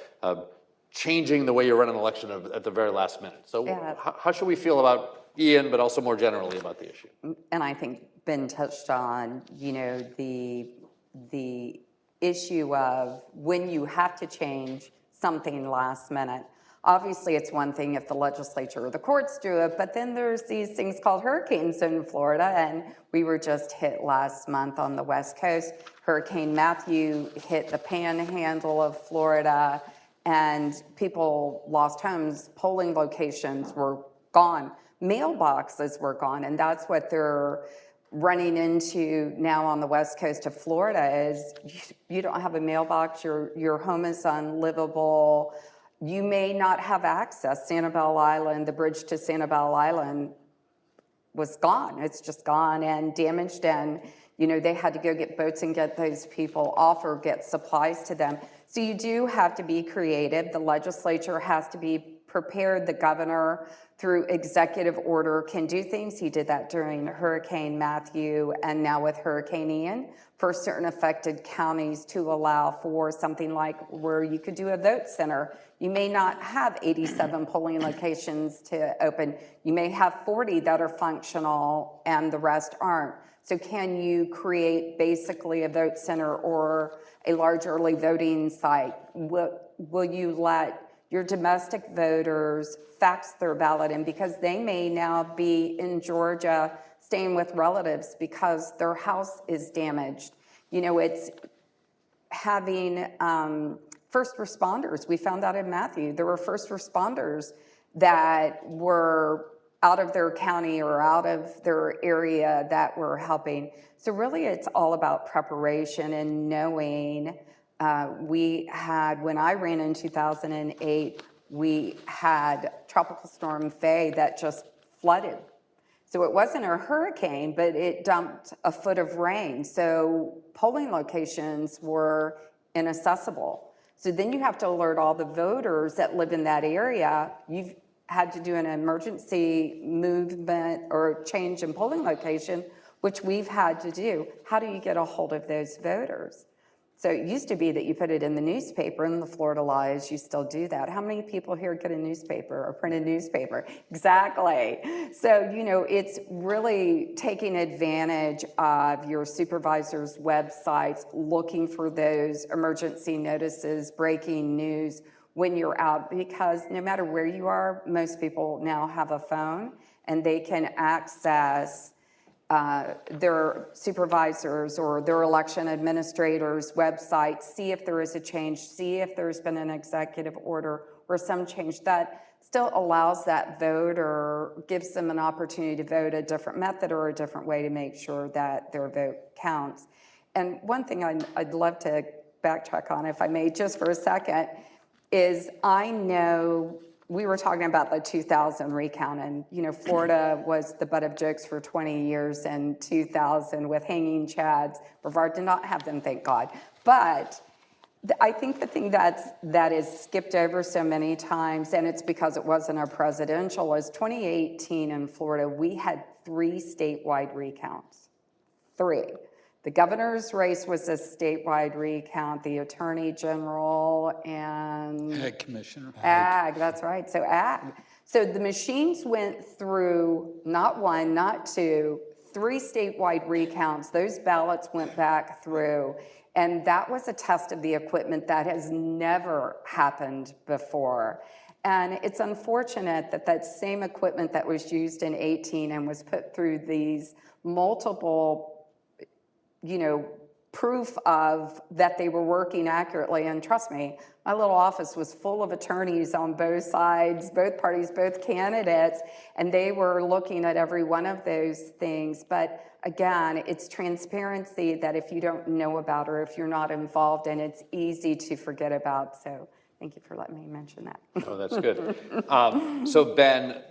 changing the way you run an election at the very last minute. So how should we feel about Ian, but also more generally about the issue? And I think Ben touched on, the issue of when you have to change something last minute. Obviously, it's one thing if the legislature or the courts do it, but then there's these things called hurricanes in Florida, and we were just hit last month on the West Coast. Hurricane Matthew hit the panhandle of Florida, and people lost homes. Polling locations were gone. Mailboxes were gone, and that's what they're running into now on the West Coast of Florida is you don't have a mailbox, your home is unlivable. You may not have access. Sanibel Island, the bridge to Sanibel Island was gone. It's just gone and damaged, and they had to go get boats and get those people off or get supplies to them. So you do have to be creative. The legislature has to be prepared. The governor, through executive order, can do things. He did that during Hurricane Matthew and now with Hurricane Ian for certain affected counties to allow for something like where you could do a vote center. You may not have 87 polling locations to open. You may have 40 that are functional and the rest aren't. So can you create basically a vote center or a large early voting site? Will you let your domestic voters fax their ballot in because they may now be in Georgia staying with relatives because their house is damaged? It's having first responders. We found out in Matthew, there were first responders that were out of their county or out of their area that were helping. So really it's all about preparation and knowing. When I ran in 2008, we had Tropical Storm Faye that just flooded. So it wasn't a hurricane, but it dumped a foot of rain. So polling locations were inaccessible. So then you have to alert all the voters that live in that area. You've had to do an emergency movement or change in polling location, which we've had to do. How do you get a hold of those voters? So it used to be that you put it in the newspaper, and the Florida law is you still do that. How many people here get a newspaper or print a newspaper? Exactly. So, it's really taking advantage of your supervisor's websites, looking for those emergency notices, breaking news when you're out, because no matter where you are, most people now have a phone and they can access their supervisors or their election administrators' website, see if there is a change, see if there's been an executive order or some change that still allows that vote or gives them an opportunity to vote a different method or a different way to make sure that their vote counts. And one thing I'd love to backtrack on, if I may, just for a second, is I know we were talking about the 2000 recount, and Florida was the butt of jokes for 20 years in 2000 with hanging chads. Brevard did not have them, thank God. But I think the thing that is skipped over so many times, and it's because it wasn't a presidential, is 2018 in Florida, we had 3 statewide recounts. 3. The governor's race was a statewide recount, the attorney general and Ag commissioner. Ag, that's right, so ag. So the machines went through not 1, not 2, 3 statewide recounts. Those ballots went back through, and that was a test of the equipment that has never happened before. And it's unfortunate that that same equipment that was used in 18 and was put through these multiple proof of that they were working accurately. And trust me, my little office was full of attorneys on both sides, both parties, both candidates, and they were looking at every one of those things. But again, it's transparency that if you don't know about or if you're not involved in, it's easy to forget about. So Thank you for letting me mention that. Oh, that's good. So Ben,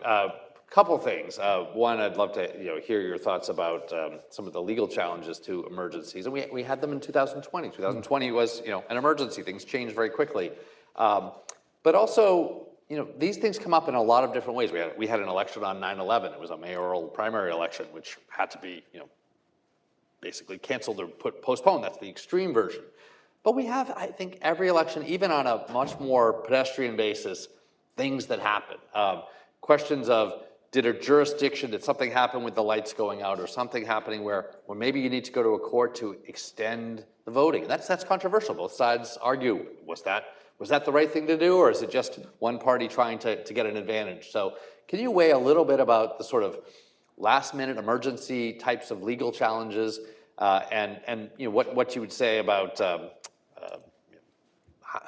couple things. One, I'd love to hear your thoughts about some of the legal challenges to emergencies, and we had them in 2020. 2020 was an emergency. Things changed very quickly, but also these things come up in a lot of different ways. We had an election on 9/11. It was a mayoral primary election, which had to be basically canceled or postponed. That's the extreme version. But we have, I think, every election, even on a much more pedestrian basis, things that happen. Questions of, did something happen with the lights going out, or something happening where maybe you need to go to a court to extend the voting? That's controversial. Both sides argue, was that the right thing to do, or is it just one party trying to get an advantage? So can you weigh a little bit about the sort of last-minute emergency types of legal challenges, and what you would say about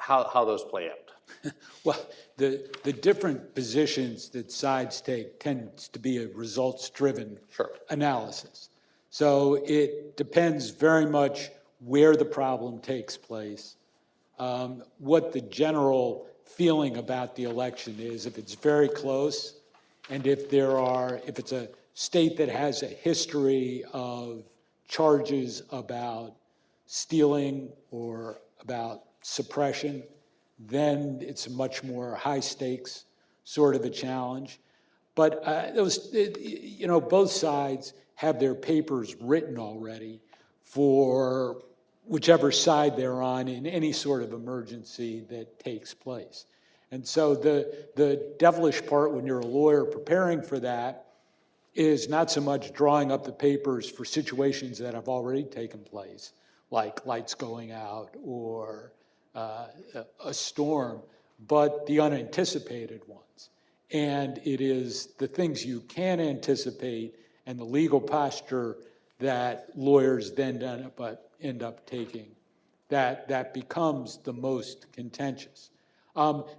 how those play out? Well, the different positions that sides take tends to be a results-driven analysis. So it depends very much where the problem takes place, what the general feeling about the election is, if it's very close, and if it's a state that has a history of charges about stealing or about suppression, then it's a much more high stakes sort of a challenge. But both sides have their papers written already for whichever side they're on in any sort of emergency that takes place. And so the devilish part when you're a lawyer preparing for that is not so much drawing up the papers for situations that have already taken place, like lights going out or a storm, but the unanticipated ones. And it is the things you can anticipate and the legal posture that lawyers then end up taking that becomes the most contentious.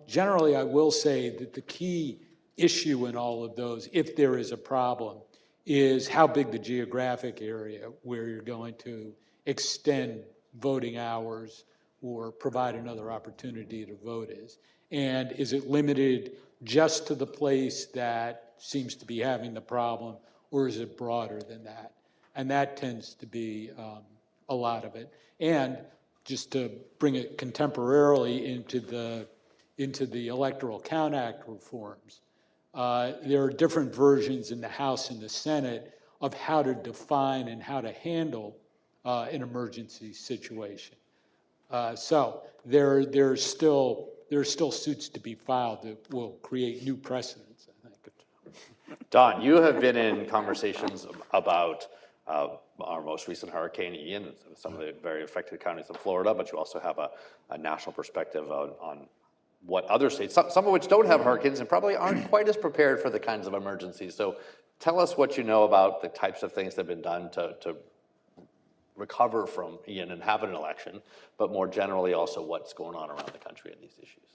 Generally, I will say that the key issue in all of those, if there is a problem, is how big the geographic area where you're going to extend voting hours or provide another opportunity to vote is. And is it limited just to the place that seems to be having the problem, or is it broader than that? And that tends to be a lot of it. And just to bring it contemporarily into the Electoral Count Act reforms, there are different versions in the House and the Senate of how to define and how to handle an emergency situation. So there's still suits to be filed that will create new precedents, I think. Don, you have been in conversations about our most recent Hurricane Ian and some of the very affected counties in Florida, but you also have a national perspective on what other states, some of which don't have hurricanes and probably aren't quite as prepared for the kinds of emergencies. So tell us what you know about the types of things that have been done to recover from Ian and have an election, but more generally also what's going on around the country in these issues.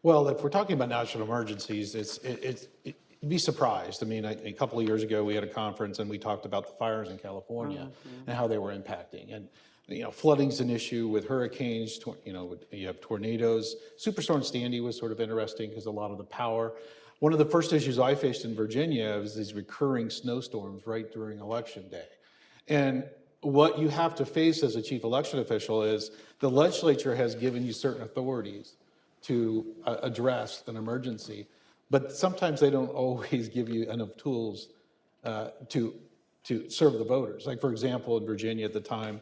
Well, if we're talking about national emergencies, you'd be surprised. I mean, a couple of years ago, we had a conference and we talked about the fires in California and how they were impacting. And flooding's an issue with hurricanes. You have tornadoes. Superstorm Sandy was sort of interesting because a lot of the power. One of the first issues I faced in Virginia was these recurring snowstorms right during election day. And what you have to face as a chief election official is the legislature has given you certain authorities to address an emergency, but sometimes they don't always give you enough tools to serve the voters. Like, for example, in Virginia at the time,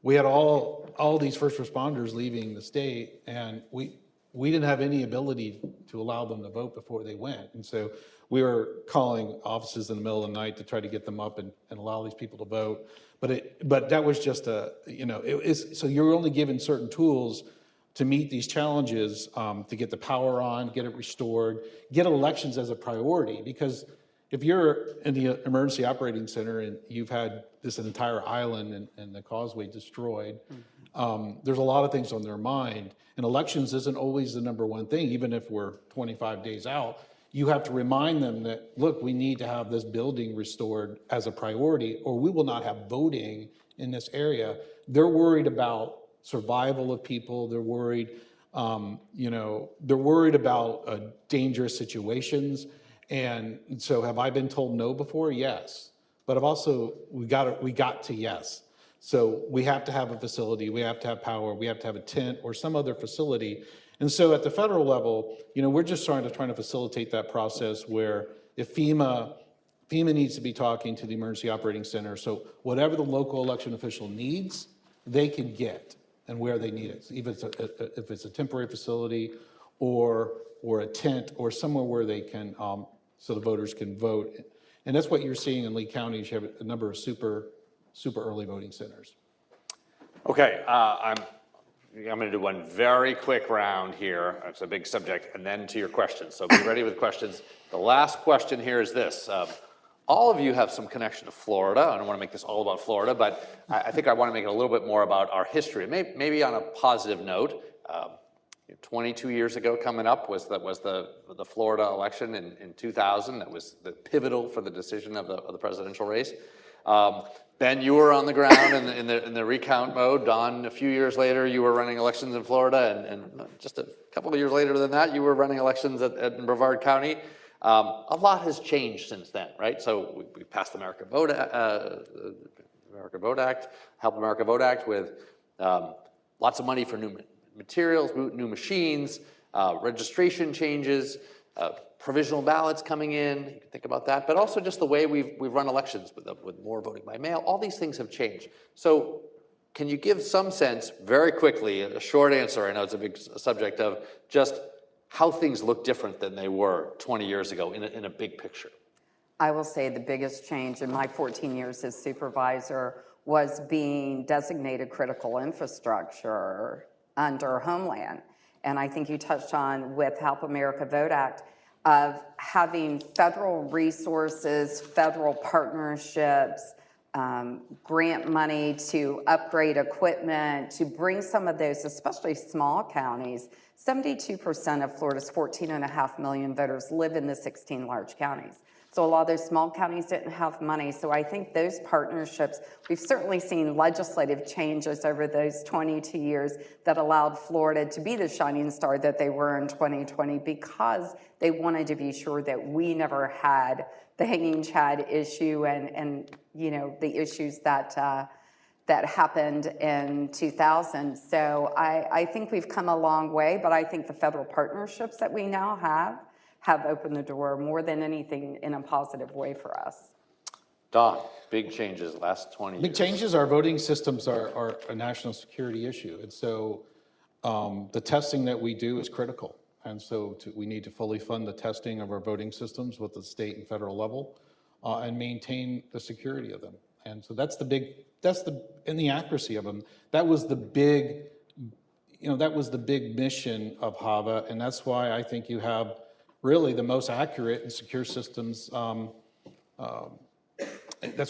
we had all these first responders leaving the state, and we didn't have any ability to allow them to vote before they went. And so we were calling offices in the middle of the night to try to get them up and allow these people to vote. But that was just so you're only given certain tools to meet these challenges, to get the power on, get it restored, get elections as a priority. Because if you're in the emergency operating center and you've had this entire island and the causeway destroyed, there's a lot of things on their mind. And elections isn't always the number one thing, even if we're 25 days out. You have to remind them that, look, we need to have this building restored as a priority, or we will not have voting in this area. They're worried about survival of people. They're worried You know, they're worried about dangerous situations. And so have I been told no before? Yes. But we got to yes. So we have to have a facility, we have to have power, we have to have a tent or some other facility. And so at the federal level, you know, we're just trying to facilitate that process where if FEMA needs to be talking to the Emergency Operating Center, so whatever the local election official needs, they can get and where they need it. Even if it's a temporary facility or a tent or somewhere where they can, so the voters can vote. And that's what you're seeing in Lee County. You have a number of super early voting centers. Okay, I'm going to do one very quick round here. It's a big subject, and then to your questions. So be ready with questions. The last question here is this. All of you have some connection to Florida. I don't want to make this all about Florida, but I think I want to make it a little bit more about our history. Maybe on a positive note, 22 years ago coming up was the Florida election in 2000. That was the pivotal for the decision of the presidential race. Ben, you were on the ground in the recount mode. Don, a few years later, you were running elections in Florida, and just a couple of years later than that, you were running elections in Brevard County. A lot has changed since then, right? So we passed the America Vote Act, Help America Vote Act with lots of money for new materials, new machines, registration changes, provisional ballots coming in. You can think about that, but also just the way we've run elections with more voting by mail. All these things have changed. So can you give some sense, very quickly, a short answer? I know it's a big subject of just how things look different than they were 20 years ago in a big picture. I will say the biggest change in my 14 years as supervisor was being designated critical infrastructure under Homeland. And I think you touched on with Help America Vote Act of having federal resources, federal partnerships, grant money to upgrade equipment, to bring some of those, especially small counties. 72% of Florida's 14.5 million voters live in the 16 large counties. So a lot of those small counties didn't have money. So I think those partnerships, we've certainly seen legislative changes over those 22 years that allowed Florida to be the shining star that they were in 2020 because they wanted to be sure that we never had the hanging chad issue and you know, the issues that happened in 2000. So I think we've come a long way, but I think the federal partnerships that we now have opened the door more than anything in a positive way for us. Don, big changes last 20 years. Big changes. Our voting systems are a national security issue. And so the testing that we do is critical. And so we need to fully fund the testing of our voting systems with the state and federal level and maintain the security of them. And so and the accuracy of them. That was the big, mission of HAVA. And that's why I think you have really the most accurate and secure systems. That's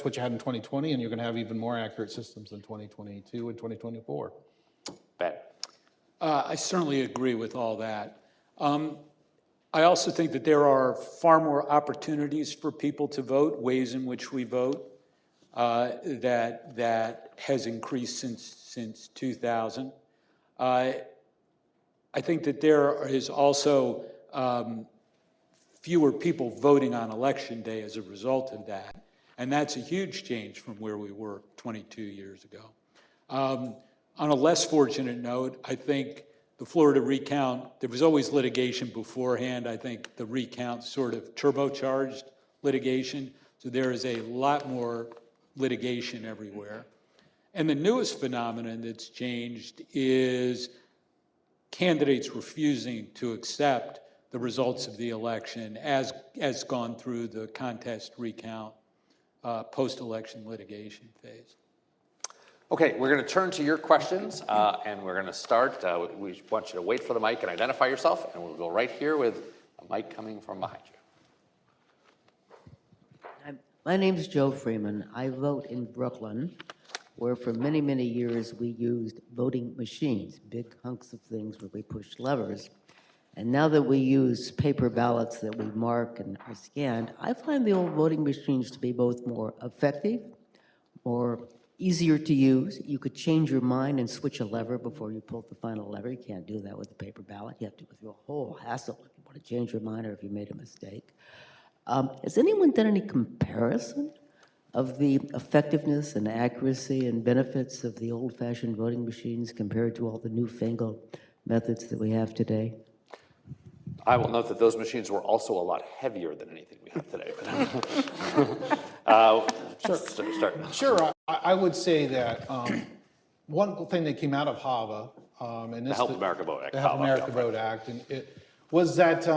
what you had in 2020, and you're going to have even more accurate systems in 2022 and 2024. Ben. I certainly agree with all that. I also think that there are far more opportunities for people to vote, ways in which we vote, that has increased since 2000. I think that there is also fewer people voting on election day as a result of that. And that's a huge change from where we were 22 years ago. On a less fortunate note, I think the Florida recount, there was always litigation beforehand. I think the recount sort of turbocharged litigation. So there is a lot more litigation everywhere. And the newest phenomenon that's changed is candidates refusing to accept the results of the election as gone through the contest recount post-election litigation phase. Okay, we're going to turn to your questions, and we're going to start. We want you to wait for the mic and identify yourself, and we'll go right here with a mic coming from behind you. My name is Joe Freeman. I vote in Brooklyn, where for many, many years we used voting machines, big hunks of things where we pushed levers. And now that we use paper ballots that we mark and are scanned, I find the old voting machines to be both more effective, more easier to use. You could change your mind and switch a lever before you pull the final lever. You can't do that with a paper ballot. You have to go through a whole hassle if you want to change your mind or if you made a mistake. Has anyone done any comparison of the effectiveness and accuracy and benefits of the old-fashioned voting machines compared to all the newfangled methods that we have today? I will note that those machines were also a lot heavier than anything we have today. Start. Sure, I would say that one thing that came out of HAVA, and this. The Help America Vote Act. The Help HAVA, America yeah, Vote Act, and it was that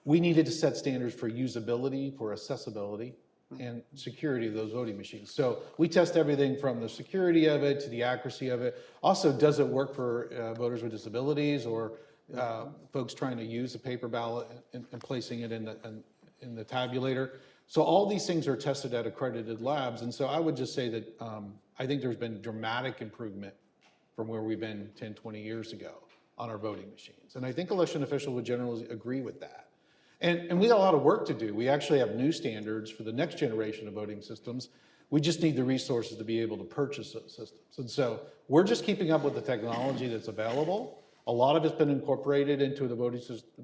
we needed to set standards for usability, for accessibility, and security of those voting machines. So we test everything from the security of it to the accuracy of it. Also, does it work for voters with disabilities or folks trying to use a paper ballot and placing it in the tabulator? So all these things are tested at accredited labs. And so I would just say that I think there's been dramatic improvement from where we've been 10, 20 years ago on our voting machines. And I think election officials would generally agree with that. And we got a lot of work to do. We actually have new standards for the next generation of voting systems. We just need the resources to be able to purchase those systems. And so we're just keeping up with the technology that's available. A lot of it's been incorporated into the voting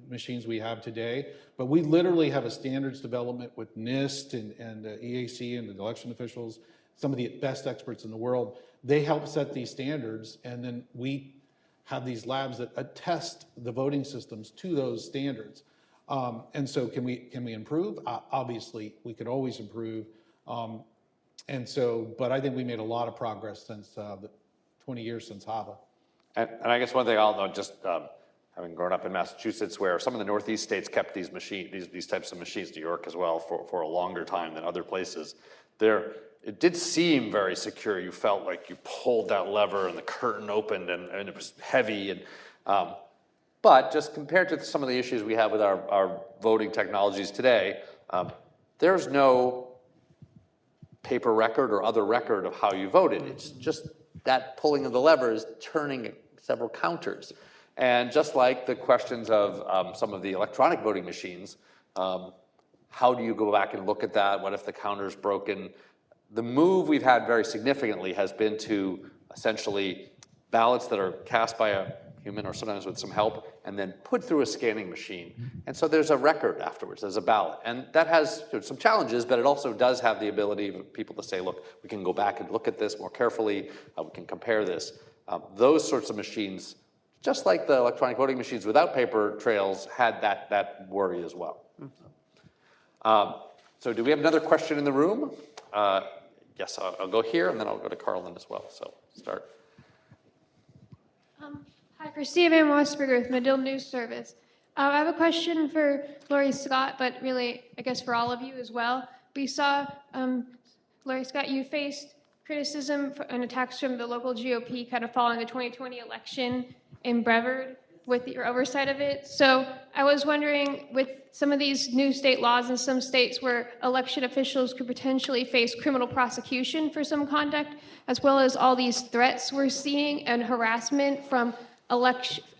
machines we have today, but we literally have a standards development with NIST and EAC and the election officials, some of the best experts in the world. They help set these standards, and then we have these labs that attest the voting systems to those standards. And so can we improve? Obviously, we could always improve. But I think we made a lot of progress since the 20 years since HAVA. And I guess one thing I'll note, just having grown up in Massachusetts, where some of the Northeast states kept these types of machines, New York as well, for a longer time than other places. It did seem very secure. You felt like you pulled that lever and the curtain opened and it was heavy. And but just compared to some of the issues we have with our voting technologies today, there's no paper record or other record of how you voted. It's just that pulling of the levers, turning several counters. And just like the questions of some of the electronic voting machines, how do you go back and look at that? What if the counter's broken? The move we've had very significantly has been to essentially ballots that are cast by a human or sometimes with some help and then put through a scanning machine. And so there's a record afterwards, there's a ballot. And that has some challenges, but it also does have the ability of people to say, look, we can go back and look at this more carefully, we can compare this. Those sorts of machines, just like the electronic voting machines without paper trails, had that worry as well. So do we have another question in the room? Yes, I'll go here and then I'll go to Carlin as well, so start. Hi, Christina Van Mossberger with Medill News Service. I have a question for Lori Scott, but really, I guess for all of you as well. We saw, Lori Scott, you faced criticism and attacks from the local GOP kind of following the 2020 election in Brevard with your oversight of it. So I was wondering, with some of these new state laws in some states where election officials could potentially face criminal prosecution for some conduct, as well as all these threats we're seeing and harassment from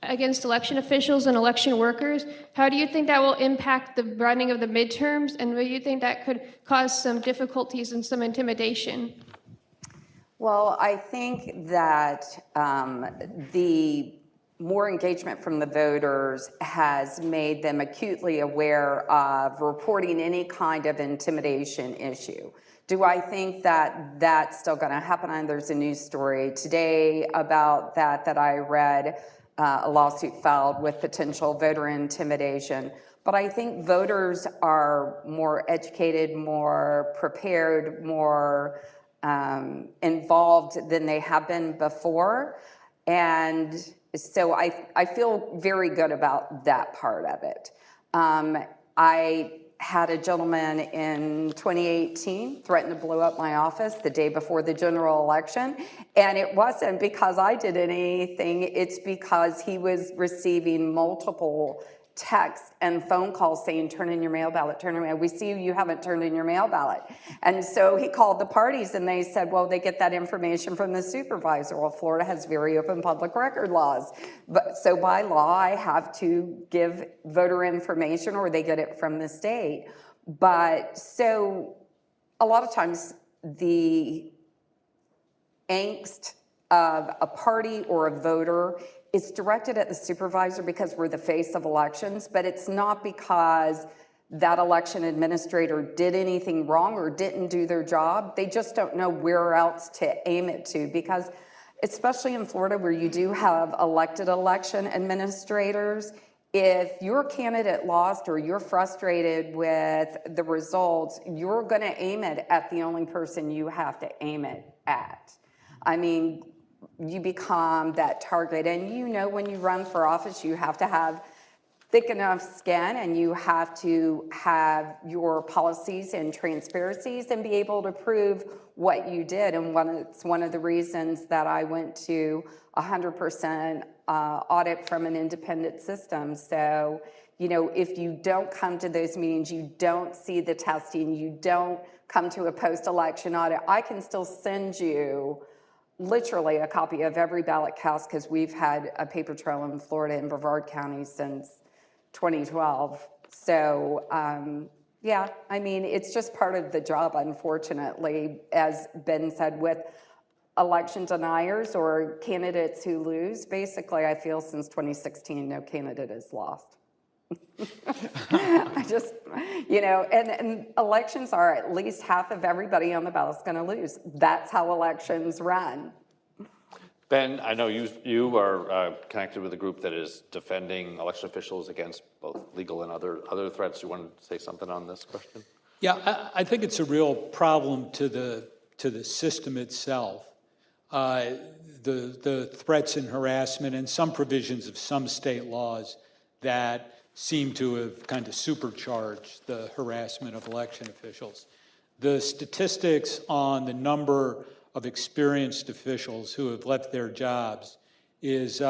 against election officials and election workers, how do you think that will impact the running of the midterms? And do you think that could cause some difficulties and some intimidation? Well, I think that the more engagement from the voters has made them acutely aware of reporting any kind of intimidation issue. Do I think that that's still going to happen? And there's a news story today about that I read, a lawsuit filed with potential voter intimidation. But I think voters are more educated, more prepared, more involved than they have been before. And so I feel very good about that part of it. I had a gentleman in 2018 threaten to blow up my office the day before the general election. And it wasn't because I did anything, it's because he was receiving multiple texts and phone calls saying, turn in your mail ballot, turn in your mail. We see you haven't turned in your mail ballot. And so he called the parties and they said, well, they get that information from the supervisor. Well, Florida has very open public record laws. So by law, I have to give voter information or they get it from the state. But so a lot of times the angst of a party or a voter, it's directed at the supervisor because we're the face of elections, but it's not because that election administrator did anything wrong or didn't do their job. They just don't know where else to aim it to, because especially in Florida where you do have elected election administrators, if your candidate lost or you're frustrated with the results, you're going to aim it at the only person you have to aim it at. I mean, you become that target. And you know, when you run for office, you have to have thick enough skin, and you have to have your policies and transparencies and be able to prove what you did. And it's one of the reasons that I went to 100% audit from an independent system. So, you know, if you don't come to those meetings, you don't see the testing, you don't come to a post-election audit, I can still send you literally a copy of every ballot cast, because we've had a paper trail in Florida and Brevard County since 2012. So, yeah, I mean, it's just part of the job, unfortunately, as Ben said, with election deniers or candidates who lose. Basically, I feel since 2016, no candidate has lost. I just, you know, and elections are at least half of everybody on the ballot is going to lose. That's how elections run. Ben, I know you are connected with a group that is defending election officials against both legal and other threats. You want to say something on this question? Yeah, I think it's a real problem to the system itself. The threats and harassment and some provisions of some state laws that seem to have kind of supercharged the harassment of election officials. The statistics on the number of experienced officials who have left their jobs is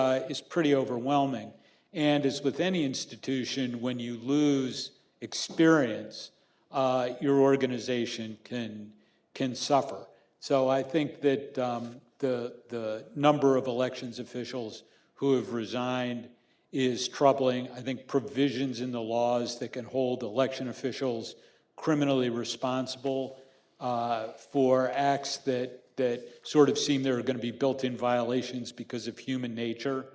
pretty overwhelming. And as with any institution, when you lose experience, your organization can suffer. So I think that the number of elections officials who have resigned is troubling. I think provisions in the laws that can hold election officials criminally responsible for acts that sort of seem there are going to be built-in violations because of human nature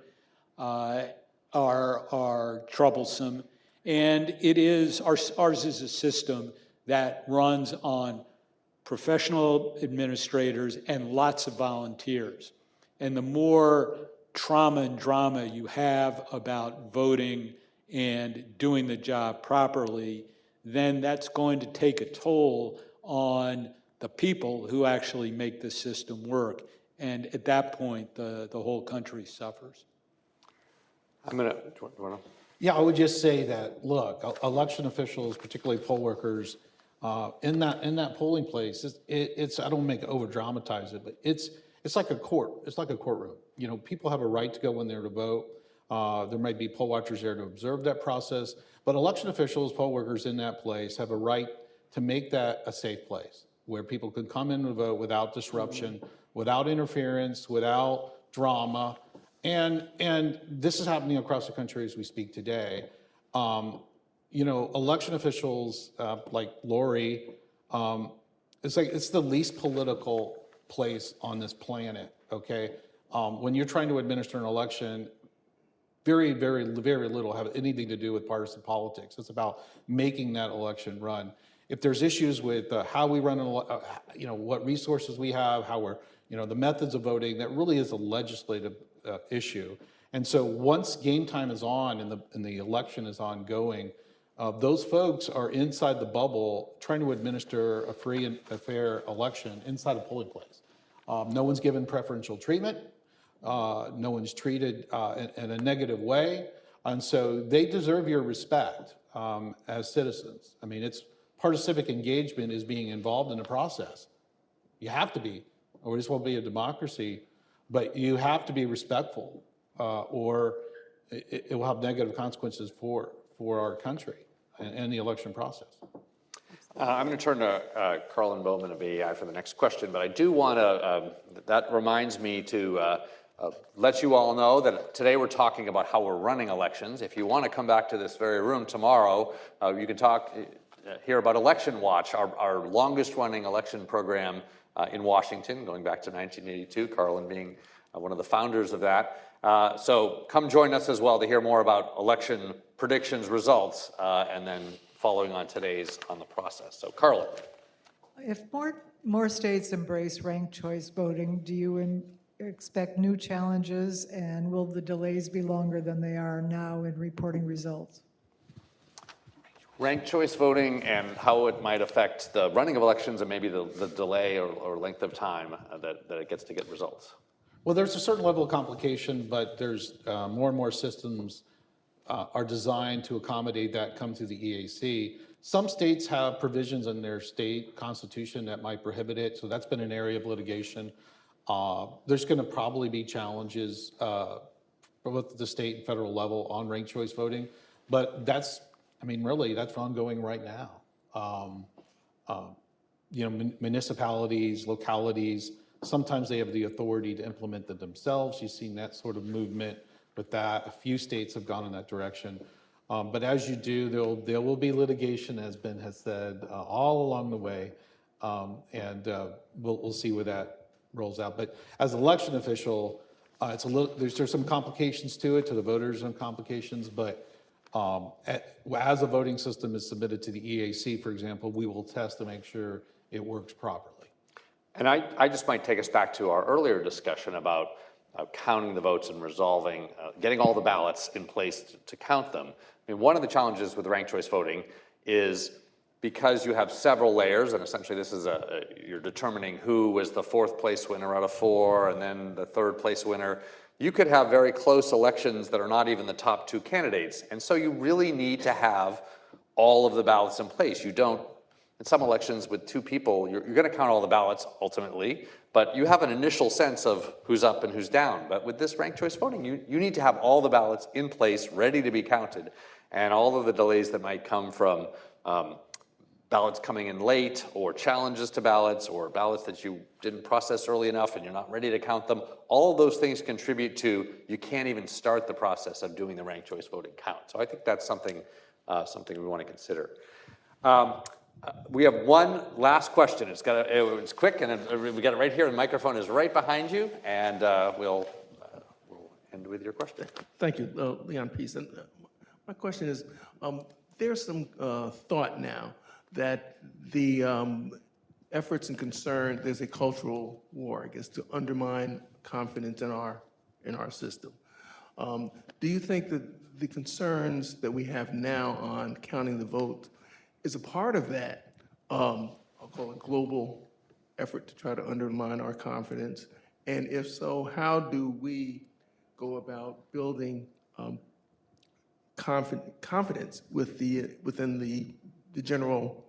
are troublesome. And it is, ours is a system that runs on professional administrators and lots of volunteers. And the more trauma and drama you have about voting and doing the job properly, then that's going to take a toll on the people who actually make the system work. And at that point, the whole country suffers. I'm going to, do you want to? Yeah, I would just say that, look, election officials, particularly poll workers, in that polling place, it's I don't make it over dramatize it, but it's like a court. It's like a courtroom. You know, people have a right to go in there to vote. There might be poll watchers there to observe that process, but election officials, poll workers in that place have a right to make that a safe place where people can come in and vote without disruption, without interference, without drama. And this is happening across the country as we speak today. You know, election officials like Lori, it's the least political place on this planet, okay? When you're trying to administer an election, very, very, very little have anything to do with partisan politics. It's about making that election run. If there's issues with how we run, you know, what resources we have, how we're, you know, the methods of voting, that really is a legislative issue. And so once game time is on and the election is ongoing, those folks are inside the bubble trying to administer a free and a fair election inside a polling place. No one's given preferential treatment. No one's treated in a negative way. And so they deserve your respect as citizens. I mean, it's part of civic engagement is being involved in the process. You have to be, or we just won't be a democracy, but you have to be respectful or it will have negative consequences for our country and the election process. I'm going to turn to Carlin Bowman of AEI for the next question, but I do want to, that reminds me to let you all know that today we're talking about how we're running elections. If you want to come back to this very room tomorrow, you can hear about Election Watch, our longest running election program in Washington, going back to 1982, Carlin being one of the founders of that. So come join us as well to hear more about election predictions, results, and then following on today's on the process. So Carlin. If more states embrace ranked choice voting, do you expect new challenges, and will the delays be longer than they are now in reporting results? Ranked choice voting and how it might affect the running of elections and maybe the delay or length of time that it gets to get results. Well, there's a certain level of complication, but there's more and more systems are designed to accommodate that come through the EAC. Some states have provisions in their state constitution that might prohibit it, so that's been an area of litigation. There's going to probably be challenges both at the state and federal level on ranked choice voting, but that's, I mean, really, that's ongoing right now. You know, municipalities, localities, sometimes they have the authority to implement them themselves. You've seen that sort of movement with that. A few states have gone in that direction. But as you do, there will be litigation, as Ben has said, all along the way. And we'll see where that rolls out. But as an election official, it's a little, there's some complications to it, to the voters and complications, but as a voting system is submitted to the EAC, for example, we will test to make sure it works properly. And I just might take us back to our earlier discussion about counting the votes and resolving, getting all the ballots in place to count them. I mean, one of the challenges with ranked choice voting is because you have several layers, and essentially this is you're determining who was the 4th place winner out of 4, and then the 3rd place winner. You could have very close elections that are not even the top 2 candidates. And so you really need to have all of the ballots in place. You don't, in some elections with 2 people, you're going to count all the ballots ultimately, but you have an initial sense of who's up and who's down. But with this ranked choice voting, you need to have all the ballots in place, ready to be counted. And all of the delays that might come from ballots coming in late, or challenges to ballots, or ballots that you didn't process early enough and you're not ready to count them, all of those things contribute to you can't even start the process of doing the ranked choice voting count. So I think that's something we want to consider. We have one last question. It's quick, and we got it right here. The microphone is right behind you, and we'll end with your question. Thank you, Leon Peace. And my question is, there's some thought now that the efforts and concern, there's a cultural war, I guess, to undermine confidence in our system. Do you think that the concerns that we have now on counting the vote is a part of that, I'll call it global effort to try to undermine our confidence? And if so, how do we go about building confidence within the general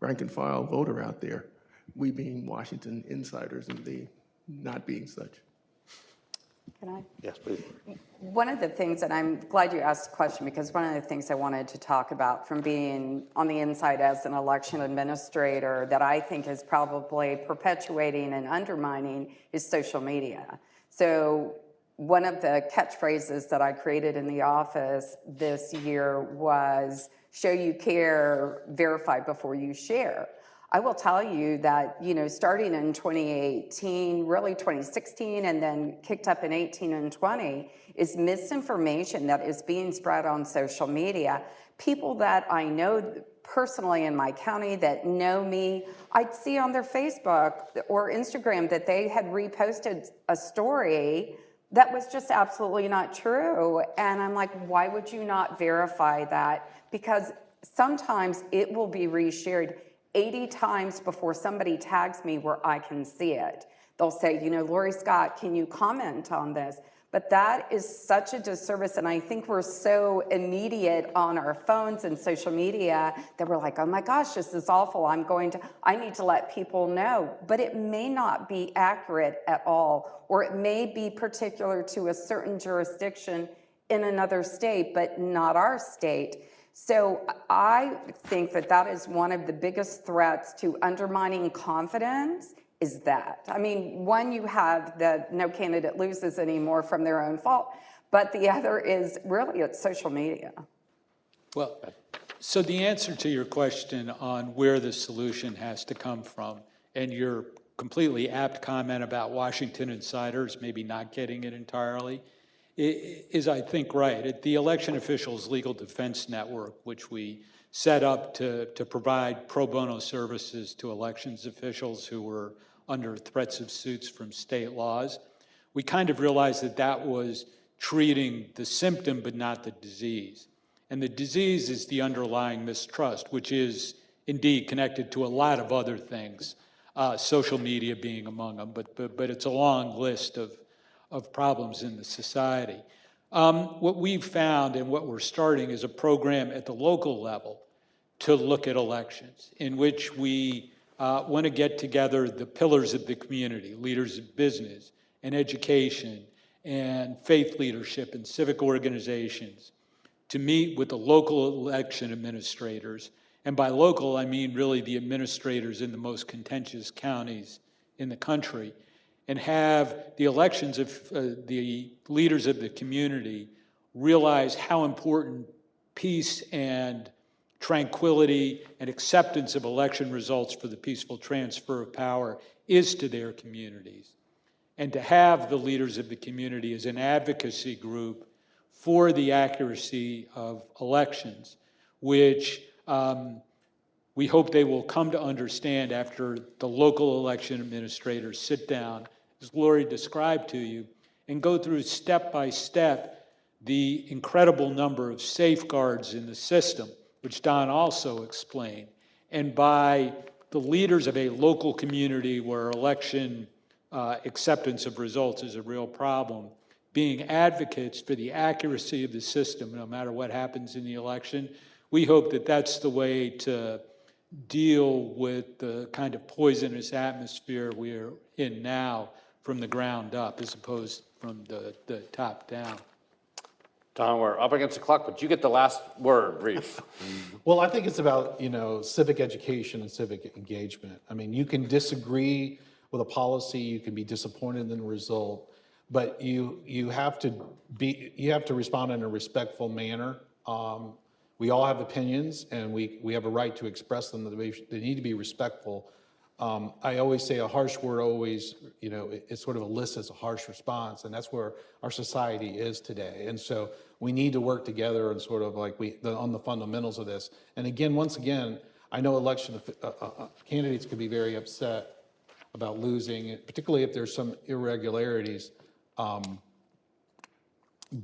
rank and file voter out there, we being Washington insiders and they not being such? Can I? Yes, please. One of the things, and I'm glad you asked the question, because one of the things I wanted to talk about from being on the inside as an election administrator that I think is probably perpetuating and undermining is social media. So one of the catchphrases that I created in the office this year was, show you care, verify before you share. I will tell you that, you know, starting in 2018, really 2016, and then kicked up in 18 and 20, is misinformation that is being spread on social media. People that I know personally in my county that know me, I'd see on their Facebook or Instagram that they had reposted a story that was just absolutely not true. And I'm like, why would you not verify that? Because sometimes it will be reshared 80 times before somebody tags me where I can see it. They'll say, you know, Lori Scott, can you comment on this? But that is such a disservice, and I think we're so immediate on our phones and social media that we're like, oh my gosh, this is awful, I need to let people know. But it may not be accurate at all, or it may be particular to a certain jurisdiction in another state, but not our state. So I think that that is one of the biggest threats to undermining confidence is that. I mean, one, you have that no candidate loses anymore from their own fault, but the other is really it's social media. Well, so the answer to your question on where the solution has to come from, and your completely apt comment about Washington insiders maybe not getting it entirely is, I think, right. At the Election Officials Legal Defense Network, which we set up to provide pro bono services to elections officials who were under threats of suits from state laws, we kind of realized that that was treating the symptom but not the disease. And the disease is the underlying mistrust, which is indeed connected to a lot of other things, social media being among them, but it's a long list of problems in the society. What we've found and what we're starting is a program at the local level to look at elections, in which we want to get together the pillars of the community, leaders of business and education and faith leadership and civic organizations, to meet with the local election administrators. And by local, I mean really the administrators in the most contentious counties in the country, and have the elections of the leaders of the community realize how important peace and tranquility and acceptance of election results for the peaceful transfer of power is to their communities. And to have the leaders of the community as an advocacy group for the accuracy of elections, which we hope they will come to understand after the local election administrators sit down, as Lori described to you, and go through step by step the incredible number of safeguards in the system, which Don also explained, and by the leaders of a local community where election acceptance of results is a real problem, being advocates for the accuracy of the system, no matter what happens in the election. We hope that that's the way to deal with the kind of poisonous atmosphere we're in now from the ground up, as opposed from the top down. Don, we're up against the clock, but you get the last word, brief. Well, I think it's about, civic education and civic engagement. I mean, you can disagree with a policy, you can be disappointed in the result, but you have to respond in a respectful manner. We all have opinions, and we have a right to express them. They need to be respectful. I always say a harsh word always, it sort of elicits a harsh response, and that's where our society is today. And so we need to work together and sort of like on the fundamentals of this. And again, once again, I know election candidates could be very upset about losing, particularly if there's some irregularities,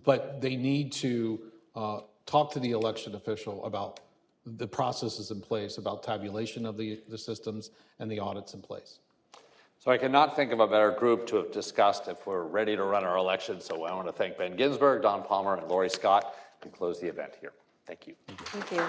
but they need to talk to the election official about the processes in place, about tabulation of the systems and the audits in place. So I cannot think of a better group to have discussed if we're ready to run our election. So I want to thank Ben Ginsberg, Don Palmer, and Lori Scott, and close the event here. Thank you. Thank you.